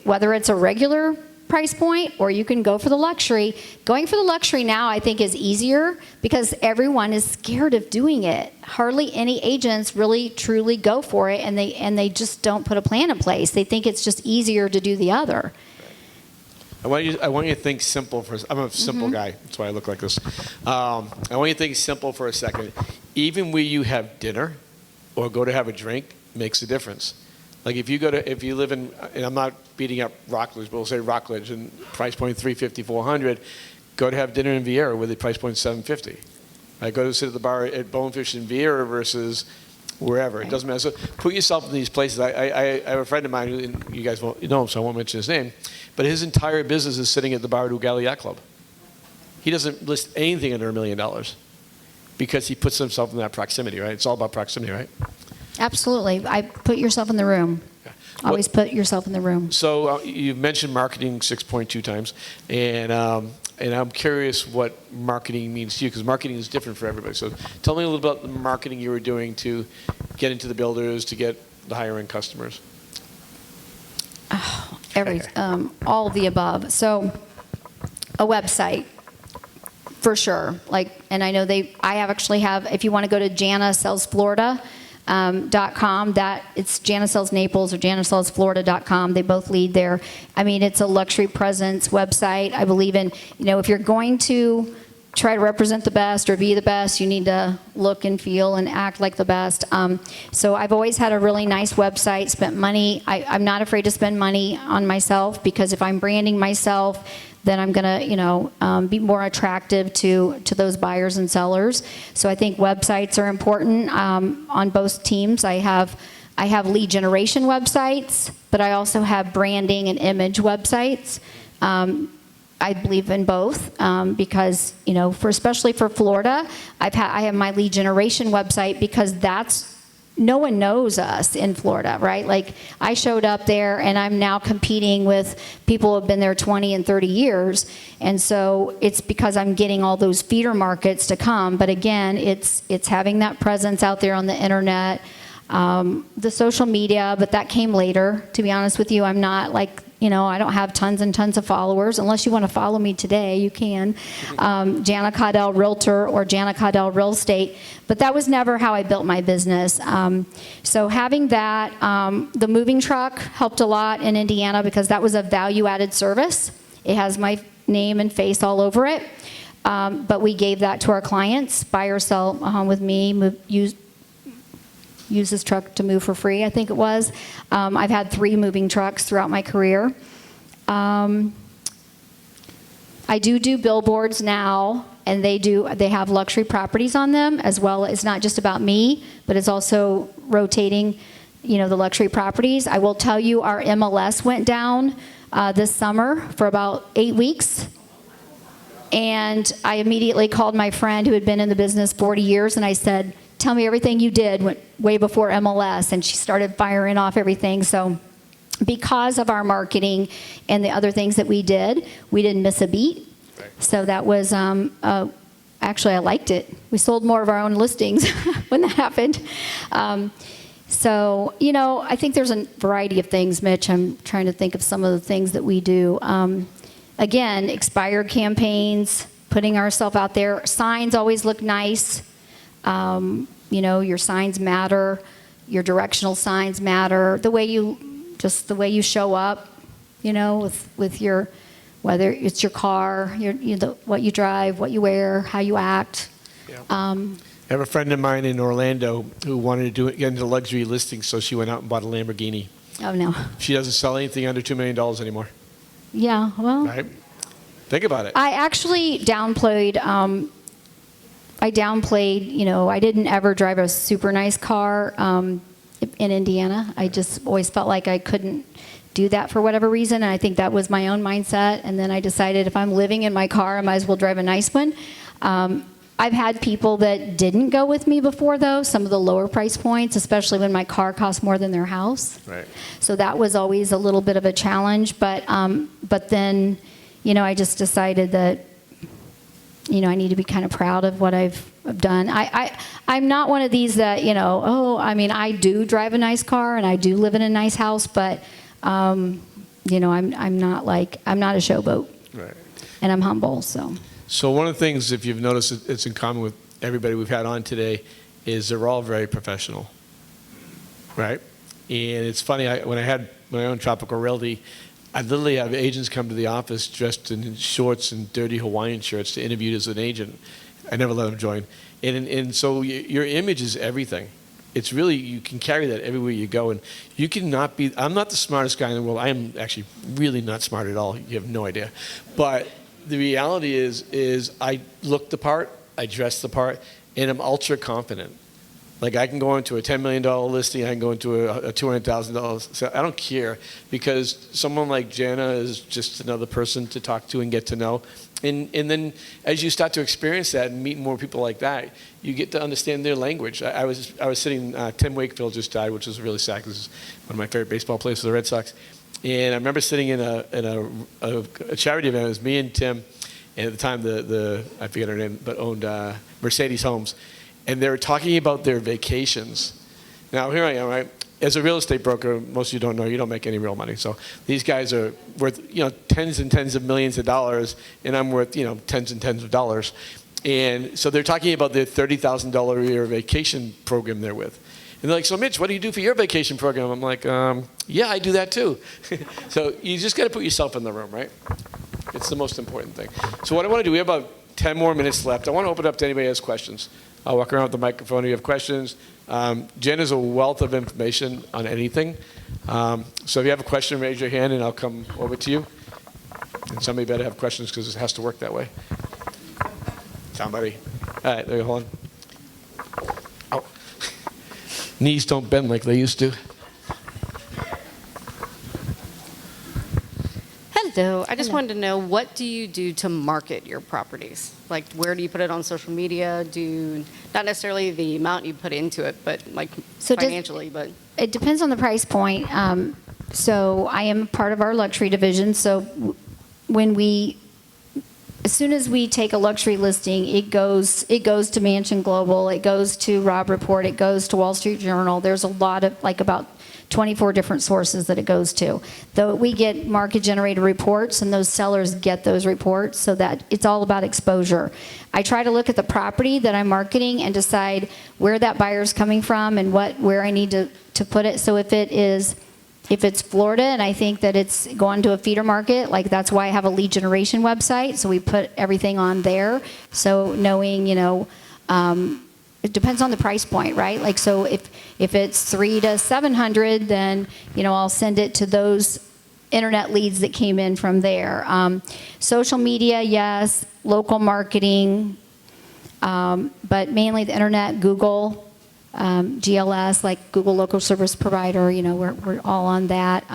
whether it's a regular price point or you can go for the luxury. Going for the luxury now I think is easier because everyone is scared of doing it. Hardly any agents really truly go for it, and they just don't put a plan in place. They think it's just easier to do the other. I want you to think simple I'm a simple guy. That's why I look like this. I want you to think simple for a second. Even where you have dinner or go to have a drink makes a difference. Like if you live in, and I'm not beating up Rockledge, but we'll say Rockledge, and price point $350, $400, go to have dinner in Vieira where the price point is $7.50. I go to sit at the bar at Bonefish in Vieira versus wherever. It doesn't matter. So put yourself in these places. I have a friend of mine who, and you guys won't know him, so I won't mention his name, but his entire business is sitting at the bar at Ugali Yacht Club. He doesn't list anything under $1 million because he puts himself in that proximity, right? It's all about proximity, right? Absolutely. I put yourself in the room. Yeah. Always put yourself in the room. So you've mentioned marketing 6.2 times, and I'm curious what marketing means to you, because marketing is different for everybody. So tell me a little about the marketing you were doing to get into the builders, to get the higher end customers. All of the above. So a website, for sure. And I know actually have, if you want to go to janasellsflorida.com, that it's Jana Sells Naples or janasellsflorida.com. They both lead there. I mean, it's a luxury presence website. I believe in, if you're going to try to represent the best or be the best, you need to look and feel and act like the best. So I've always had a really nice website, spent money. I'm not afraid to spend money on myself, because if I'm branding myself, then I'm going to, be more attractive to those buyers and sellers. So I think websites are important on both teams. I have lead generation websites, but I also have branding and image websites. I believe in both because, especially for Florida, I have my lead generation website, because no one knows us in Florida, right? Like, I showed up there and I'm now competing with people who have been there 20 and 30 years. And so it's because I'm getting all those feeder markets to come. But again, it's having that presence out there on the internet, the social media, but that came later. To be honest with you, I'm not I don't have tons and tons of followers. Unless you want to follow me today, you can. Jana Caudill Realtor or Jana Caudill Real Estate. But that was never how I built my business. So having that, the moving truck helped a lot in Indiana, because that was a value-added service. It has my name and face all over it. But we gave that to our clients. Buy or sell a home with me, use this truck to move for free, I think it was. I've had 3 moving trucks throughout my career. I do billboards now, and they have luxury properties on them as well. It's not just about me, but it's also rotating, the luxury properties. I will tell you, our MLS went down this summer for about 8 weeks. And I immediately called my friend who had been in the business 40 years, and I said, tell me everything you did way before MLS. And she started firing off everything. So because of our marketing and the other things that we didn't miss a beat. Right. So that was, actually, I liked it. We sold more of our own listings when that happened. So, I think there's a variety of things, Mitch. I'm trying to think of some of the things that we do. Again, expired campaigns, putting ourselves out there. Signs always look nice. Your signs matter, your directional signs matter, the way you show up, with your, whether it's your car, what you drive, what you wear, how you act. Yeah. I have a friend of mine in Orlando who wanted to get into luxury listings, so she went out and bought a Lamborghini. Oh, no. She doesn't sell anything under $2 million anymore. Yeah, well. Right? Think about it. I actually downplayed, I didn't ever drive a super nice car in Indiana. I just always felt like I couldn't do that for whatever reason, and I think that was my own mindset. And then I decided, if I'm living in my car, I might as well drive a nice one. I've had people that didn't go with me before, though, some of the lower price points, especially when my car cost more than their house. Right. So that was always a little bit of a challenge. But then, I just decided that, I need to be kind of proud of what I've done. I'm not one of these that, I do drive a nice car and I do live in a nice house, but, I'm not a showboat. Right. And I'm humble, so. So one of the things, if you've noticed, it's in common with everybody we've had on today, is they're all very professional, right? And it's funny, when I had my own Tropical Realty, I literally have agents come to the office dressed in shorts and dirty Hawaiian shirts to interview as an agent. I never let them join. And so your image is everything. It's really, you can carry that everywhere you go. And you cannot be, I'm not the smartest guy in the world. I am actually really not smart at all. You have no idea. But the reality is I look the part, I dress the part, and I'm ultra confident. Like I can go into a $10 million listing, I can go into a $200,000. So I don't care, because someone like Jana is just another person to talk to and get to know. And then as you start to experience that and meet more people like that, you get to understand their language. I was sitting, Tim Wakefield just died, which was really sad because he's one of my favorite baseball players for the Red Sox. And I remember sitting in a charity event. It was me and Tim, and at the time the I forget her name, but owned Mercedes Homes. And they were talking about their vacations. Now, here I am, right? As a real estate broker, most of you don't know, you don't make any real money. So these guys are worth, tens and tens of millions of dollars, and I'm worth, tens and tens of dollars. And so they're talking about their $30,000 a year vacation program they're with. And they're like, so Mitch, what do you do for your vacation program? I'm like, yeah, I do that too. So you just got to put yourself in the room, right? It's the most important thing. So what I want to do, we have about 10 more minutes left. I want to open it up to anybody who has questions. I'll walk around with the microphone if you have questions. Jen is a wealth of information on anything. So if you have a question, raise your hand and I'll come over to you. And somebody better have questions because it has to work that way. Somebody. All right, there you go, hold on. Oh. Knees don't bend like they used to. Hello. I just wanted to know, what do you do to market your properties? Like, where do you put it on social media? Not necessarily the amount you put into it, but like financially. But it depends on the price point. So I am part of our luxury division. So as soon as we take a luxury listing, it goes to Mansion Global, it goes to Robb Report, it goes to Wall Street Journal. There's a lot of, about 24 different sources that it goes to. Though we get market-generated reports, and those sellers get those reports, so that it's all about exposure. I try to look at the property that I'm marketing and decide where that buyer's coming from and where I need to put it. So if it's Florida and I think that it's going to a feeder market, that's why I have a lead generation website. So we put everything on there. So knowing, it depends on the price point, right? So if it's $300 to $700, then, I'll send it to those internet leads that came in from there. Social media, yes. Local marketing, but mainly the internet, Google, GLS, like Google Local Service Provider, we're all on that.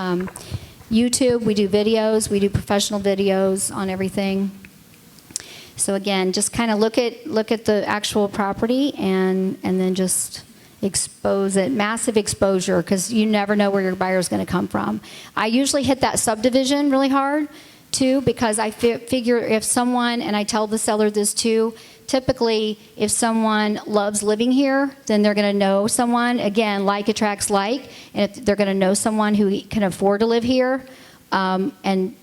YouTube, we do videos, we do professional videos on everything. So again, just kind of look at the actual property and then just expose it. Massive exposure, because you never know where your buyer's going to come from. I usually hit that subdivision really hard too, because I figure if someone, and I tell the seller this too, typically if someone loves living here, then they're going to know someone. Again, like attracts like, and if they're going to know someone who can afford to live here, and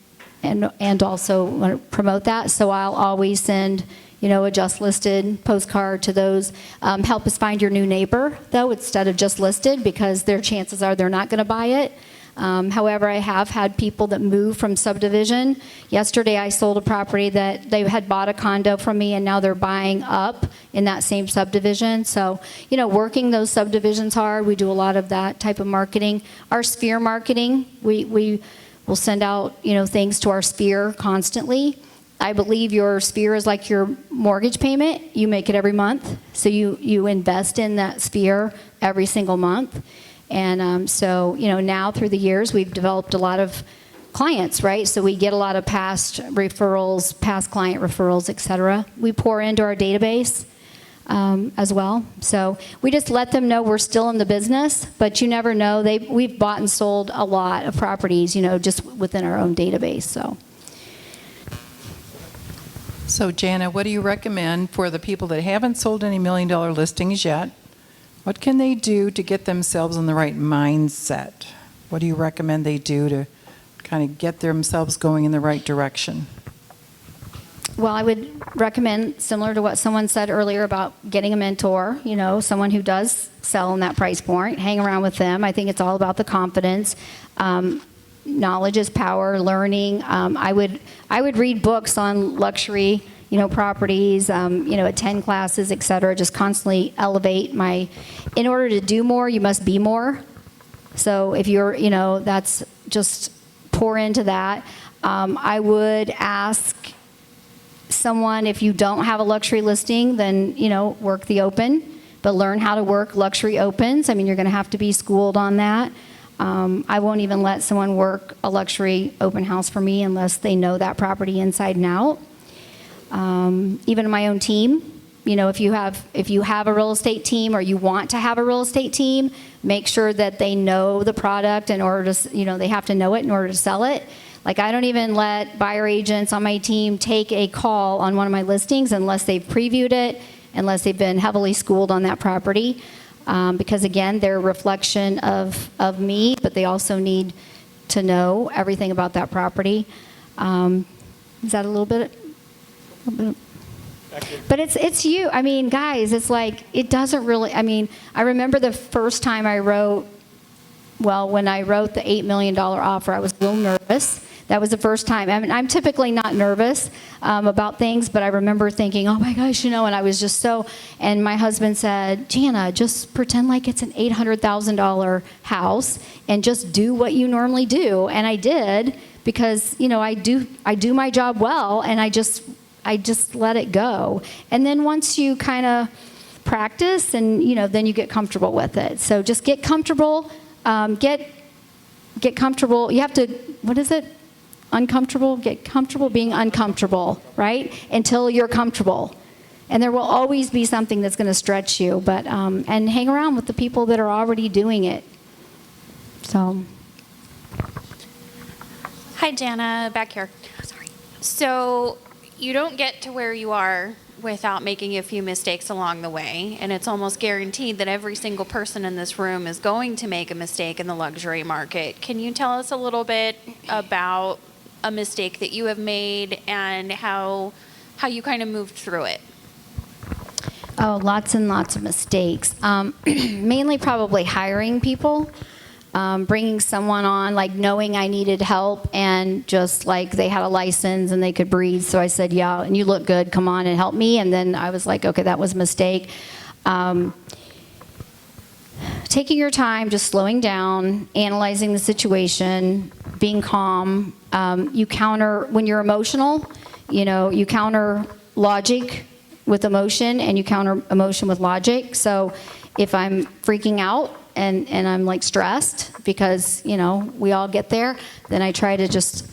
also want to promote that. So I'll always send, a just listed postcard to those. Help us find your new neighbor, though, instead of just listed, because their chances are they're not going to buy it. However, I have had people that move from subdivision. Yesterday, I sold a property that they had bought a condo from me, and now they're buying up in that same subdivision. So, working those subdivisions hard. We do a lot of that type of marketing. Our sphere marketing, we'll send out, things to our sphere constantly. I believe your sphere is like your mortgage payment. You make it every month. So you invest in that sphere every single month. And so, now through the years, we've developed a lot of clients, right? So we get a lot of past referrals, past client referrals, et cetera. We pour into our database as well. So we just let them know we're still in the business, but you never know. We've bought and sold a lot of properties, just within our own database. So Jana, what do you recommend for the people that haven't sold any $1 million listings yet? What can they do to get themselves in the right mindset? What do you recommend they do to kind of get themselves going in the right direction? Well, I would recommend, similar to what someone said earlier about getting a mentor, someone who does sell in that price point, hang around with them. I think it's all about the confidence. Knowledge is power, learning. I would read books on luxury, properties, attend classes, et cetera, just constantly elevate in order to do more, you must be more. So if you're, that's just pour into that. I would ask someone, if you don't have a luxury listing, then, work the open, but learn how to work luxury opens. I mean, you're going to have to be schooled on that. I won't even let someone work a luxury open house for me unless they know that property inside and out. Even in my own team, if you have a real estate team or you want to have a real estate team, make sure that they know the product in order to, they have to know it in order to sell it. Like, I don't even let buyer agents on my team take a call on one of my listings unless they've previewed it, unless they've been heavily schooled on that property. Because again, they're a reflection of me, but they also need to know everything about that property. Is that a little bit? But it's you. I mean, guys, it's like, it doesn't really, I remember the first time when I wrote the $8 million offer, I was a little nervous. That was the first time. I mean, I'm typically not nervous about things, but I remember thinking, oh my gosh, and I was just and my husband said, Jana, just pretend like it's an $800,000 house and just do what you normally do. And I did, because, I do my job well, and I just let it go. And then once you kind of practice, and, then you get comfortable with it. So just get comfortable, get comfortable. You have to, what is it? Uncomfortable, get comfortable being uncomfortable, right? Until you're comfortable. And there will always be something that's going to stretch you, but, and hang around with the people that are already doing it. So. Hi, Jana, back here. Sorry. So you don't get to where you are without making a few mistakes along the way, and it's almost guaranteed that every single person in this room is going to make a mistake in the luxury market. Can you tell us a little bit about a mistake that you have made and how you kind of moved through it? Oh, lots and lots of mistakes. Mainly probably hiring people, bringing someone on, like knowing I needed help, and just like they had a license and they could breathe. So I said, yeah, and you look good, come on and help me. And then I was like, okay, that was a mistake. Taking your time, just slowing down, analyzing the situation, being calm. You counter, when you're emotional, you counter logic with emotion, and you counter emotion with logic. So if I'm freaking out and I'm like stressed, because, we all get there, then I try to just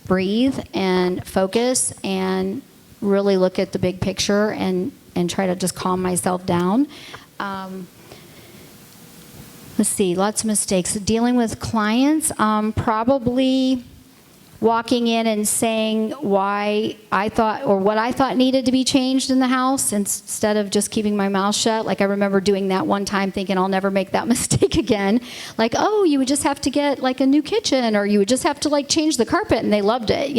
breathe and focus and really look at the big picture and try to just calm myself down. Let's see, lots of mistakes. Dealing with clients, probably walking in and saying why I thought, or what I thought needed to be changed in the house, instead of just keeping my mouth shut. Like, I remember doing that one time thinking I'll never make that mistake again. Like, oh, you would just have to get like a new kitchen, or you would just have to like change the carpet, and they loved it,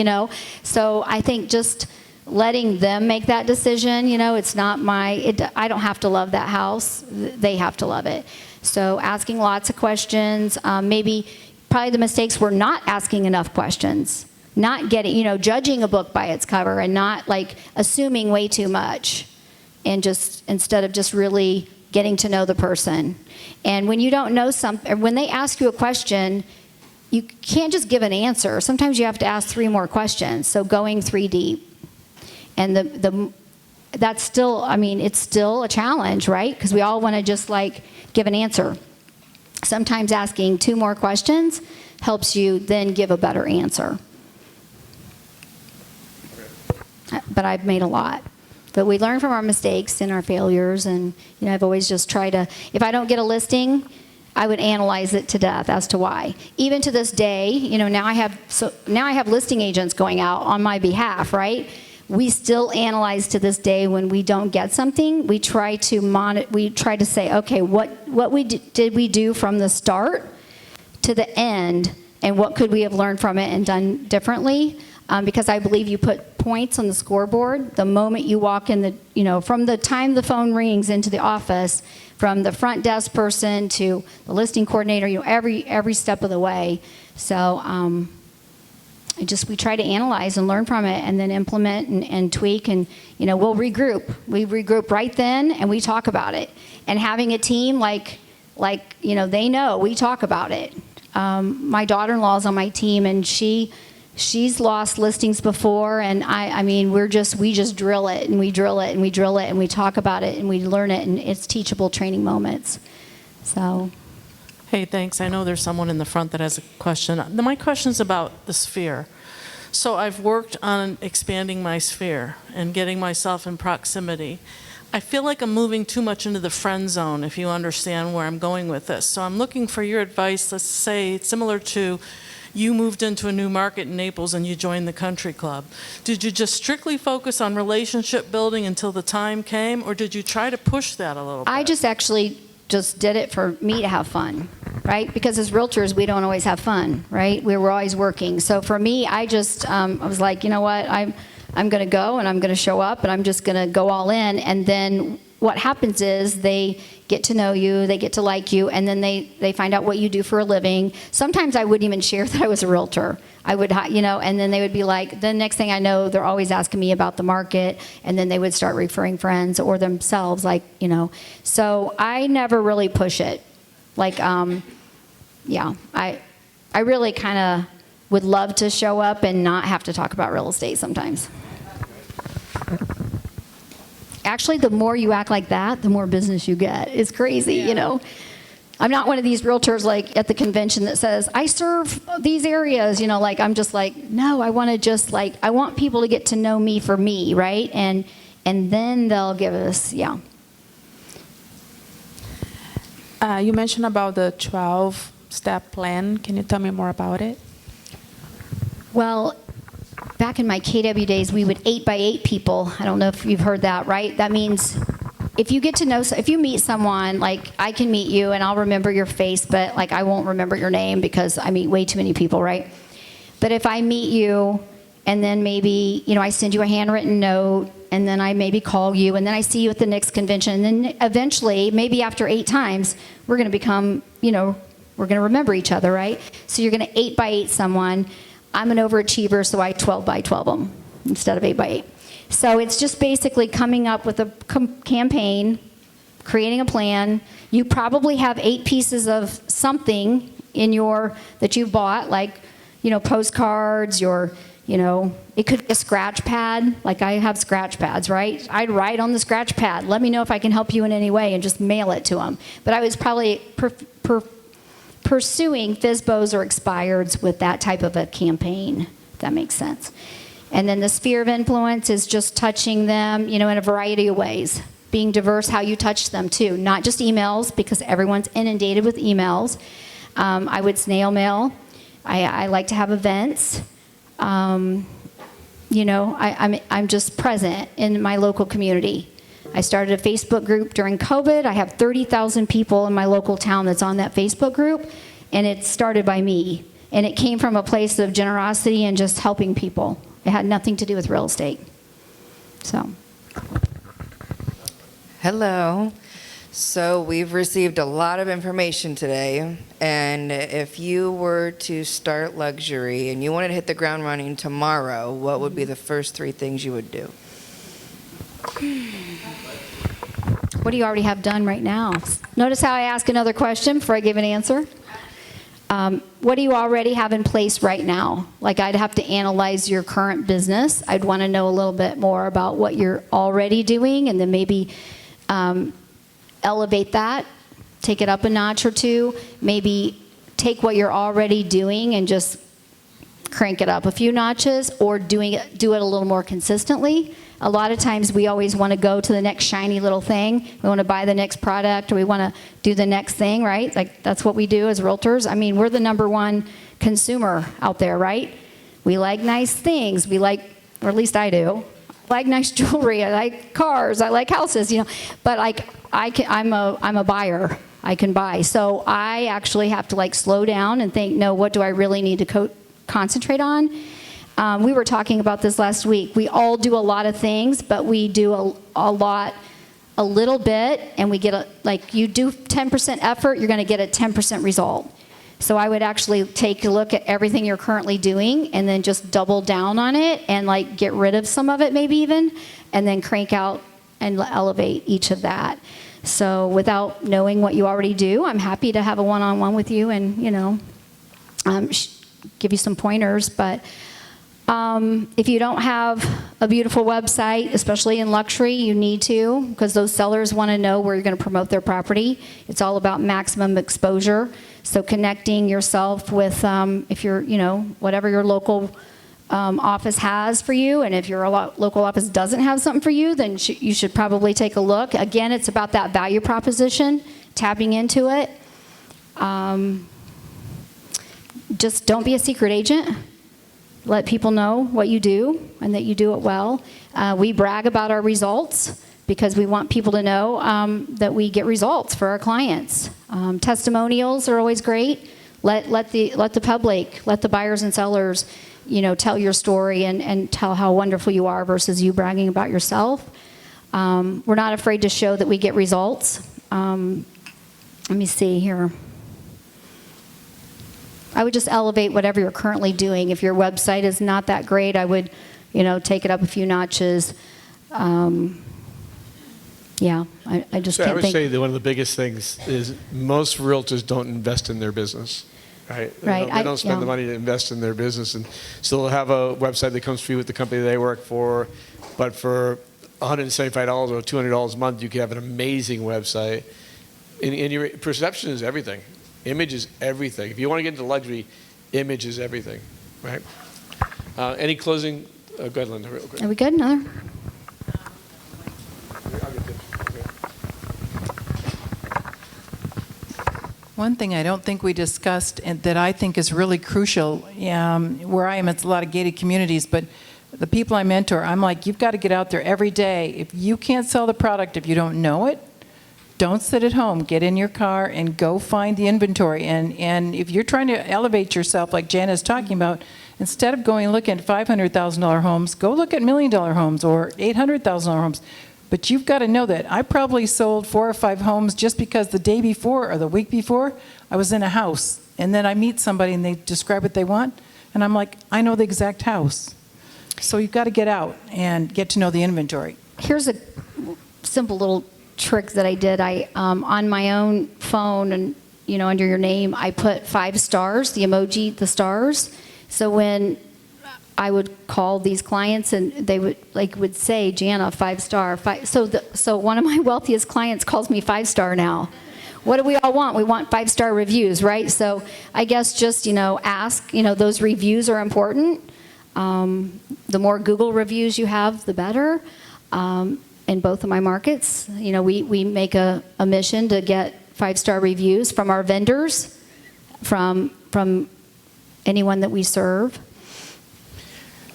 So I think just letting them make that decision, it's not I don't have to love that house. They have to love it. So asking lots of questions, probably the mistakes were not asking enough questions, not getting, judging a book by its cover, and not like assuming way too much, and just instead of just really getting to know the person. And when you don't know something, when they ask you a question, you can't just give an answer. Sometimes you have to ask 3 more questions. So going 3 deep. And that's still, it's still a challenge, right? Because we all want to just like give an answer. Sometimes asking 2 more questions helps you then give a better answer. But I've made a lot. But we learn from our mistakes and our failures, and I've always just tried to, if I don't get a listing, I would analyze it to death as to why. Even to this day, now I have listing agents going out on my behalf, right? We still analyze to this day when we don't get something. We try to say, okay, what did we do from the start to the end, and what could we have learned from it and done differently? Because I believe you put points on the scoreboard the moment you walk in from the time the phone rings into the office, from the front desk person to the listing coordinator, every step of the way. So we try to analyze and learn from it, and then implement and tweak, and we'll regroup. We regroup right then, and we talk about it. And having a team like they know we talk about it. My daughter-in-law is on my team, and she she's lost listings before, and I mean, we just drill it, and we drill it, and we drill it, and we talk about it, and we learn it, and it's teachable training moments. So. Hey, thanks. I know there's someone in the front that has a question. My question's about the sphere. So I've worked on expanding my sphere and getting myself in proximity. I feel like I'm moving too much into the friend zone, if you understand where I'm going with this. So I'm looking for your advice, let's say, similar to you moved into a new market in Naples and you joined the country club. Did you just strictly focus on relationship building until the time came, or did you try to push that a little bit? I just actually just did it for me to have fun, right? Because as realtors, we don't always have fun, right? We were always working. So for me, I just, I was like, you know what, I'm going to go and I'm going to show up and I'm just going to go all in. And then what happens is they get to know you, they get to like you, and then they find out what you do for a living. Sometimes I wouldn't even share that I was a realtor. I would, and then they would be like, the next thing I know, they're always asking me about the market, and then they would start referring friends or themselves, So I never really push it. I really kind of would love to show up and not have to talk about real estate sometimes. Actually, the more you act like that, the more business you get. It's crazy, I'm not one of these realtors like at the convention that says, I serve these areas, I'm just like, no, I want to just I want people to get to know me for me, right? And then they'll give us, You mentioned about the 12-step plan. Can you tell me more about it? Well, back in my KW days, we would 8x8 people. I don't know if you've heard that, right? That means if you get to know, if you meet someone, I can meet you and I'll remember your face, but I won't remember your name because I meet way too many people, right? But if I meet you and then maybe, I send you a handwritten note and then I maybe call you and then I see you at the next convention and then eventually, maybe after 8 times, we're going to become, we're going to remember each other, right? So you're going to 8x8 someone. I'm an overachiever, so I 12x12 them instead of 8x8. So it's just basically coming up with a campaign, creating a plan. You probably have 8 pieces of something in that you bought, postcards, it could be a scratch pad. I have scratch pads, right? I'd write on the scratch pad, let me know if I can help you in any way, and just mail it to them. But I was probably pursuing FSBOs or expireds with that type of a campaign, if that makes sense. And then the sphere of influence is just touching them, in a variety of ways. Being diverse, how you touch them too. Not just emails, because everyone's inundated with emails. I would snail mail. I like to have events. I'm just present in my local community. I started a Facebook group during COVID. I have 30,000 people in my local town that's on that Facebook group, and it started by me. And it came from a place of generosity and just helping people. It had nothing to do with real estate. So. Hello. So we've received a lot of information today, and if you were to start luxury and you wanted to hit the ground running tomorrow, what would be the first 3 things you would do? What do you already have done right now? Notice how I ask another question before I give an answer. What do you already have in place right now? I'd have to analyze your current business. I'd want to know a little bit more about what you're already doing, and then maybe elevate that, take it up a notch or 2. Maybe take what you're already doing and just crank it up a few notches, or do it a little more consistently. A lot of times we always want to go to the next shiny little thing. We want to buy the next product, or we want to do the next thing, right? That's what we do as realtors. I mean, we're the #1 consumer out there, right? We like nice things. We like, or at least I do, I like nice jewelry. I like cars. I like houses, But I'm a buyer. I can buy. So I actually have to slow down and think, no, what do I really need to concentrate on? We were talking about this last week. We all do a lot of things, but we do a little bit, and we get you do 10% effort, you're going to get a 10% result. So I would actually take a look at everything you're currently doing and then just double down on it and get rid of some of it maybe even, and then crank out and elevate each of that. So without knowing what you already do, I'm happy to have a one-on-one with you and, give you some pointers, but If you don't have a beautiful website, especially in luxury, you need to, because those sellers want to know where you're going to promote their property. It's all about maximum exposure. So connecting yourself with, if you're, whatever your local office has for you, and if your local office doesn't have something for you, then you should probably take a look. Again, it's about that value proposition, tapping into it. Just don't be a secret agent. Let people know what you do and that you do it well. We brag about our results because we want people to know that we get results for our clients. Testimonials are always great. Let the public, let the buyers and sellers, tell your story and tell how wonderful you are versus you bragging about yourself. We're not afraid to show that we get results. Let me see here. I would just elevate whatever you're currently doing. If your website is not that great, I would, take it up a few notches. Yeah, I just So can't I would think. say that one of the biggest things is most realtors don't invest in their business. Right. Right, They don't spend the money to invest in their business, and so they'll have a website that comes free with the company they work for, but for $175 or $200 a month, you can have an amazing website. And your perception is everything. Image is everything. If you want to get into luxury, image is everything, right? Any closing? Go ahead, Linda, real quick. Are we good? Another? One thing I don't think we discussed and that I think is really crucial, where I am, it's a lot of gated communities, but the people I mentor, I'm like, you've got to get out there every day. If you can't sell the product, if you don't know it, don't sit at home. Get in your car and go find the inventory. And if you're trying to elevate yourself, like Jana is talking about, instead of going and looking at $500,000 homes, go look at $1 million homes or $800,000 homes. But you've got to know that I probably sold 4 or 5 homes just because the day before or the week before, I was in a house. And then I meet somebody and they describe what they want. And I'm like, I know the exact house. So you've got to get out and get to know the inventory. Here's a simple little trick that I did. On my own phone and, under your name, I put 5 stars, the emoji, the stars. So when I would call these clients and they would say, Jana, 5-star. So one of my wealthiest clients calls me 5-star now. What do we all want? We want 5-star reviews, right? So I guess just, ask, those reviews are important. The more Google reviews you have, the better. In both of my markets, we make a mission to get 5-star reviews from our vendors, from anyone that we serve.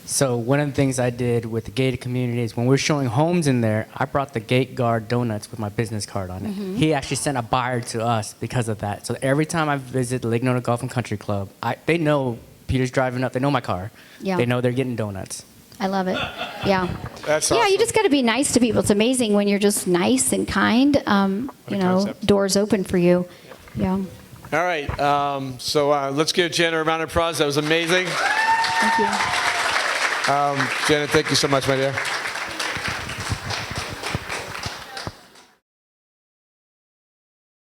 So one of the things I did with the gated communities, when we're showing homes in there, I brought the gate guard donuts with my business card on it. Mm-hmm. He actually sent a buyer to us because of that. So every time I visit the Lake Nona Golf and Country Club, they know Peter's driving up. They know my car. Yeah. They know they're getting donuts. I love it. Yeah. That's Yeah, awesome. you just got to be nice to people. It's amazing when you're just nice and kind. concept. Doors open for you. Yeah. All right. So let's give Jana a round of applause. That was amazing. Thank you. Jana, thank you so much, my dear.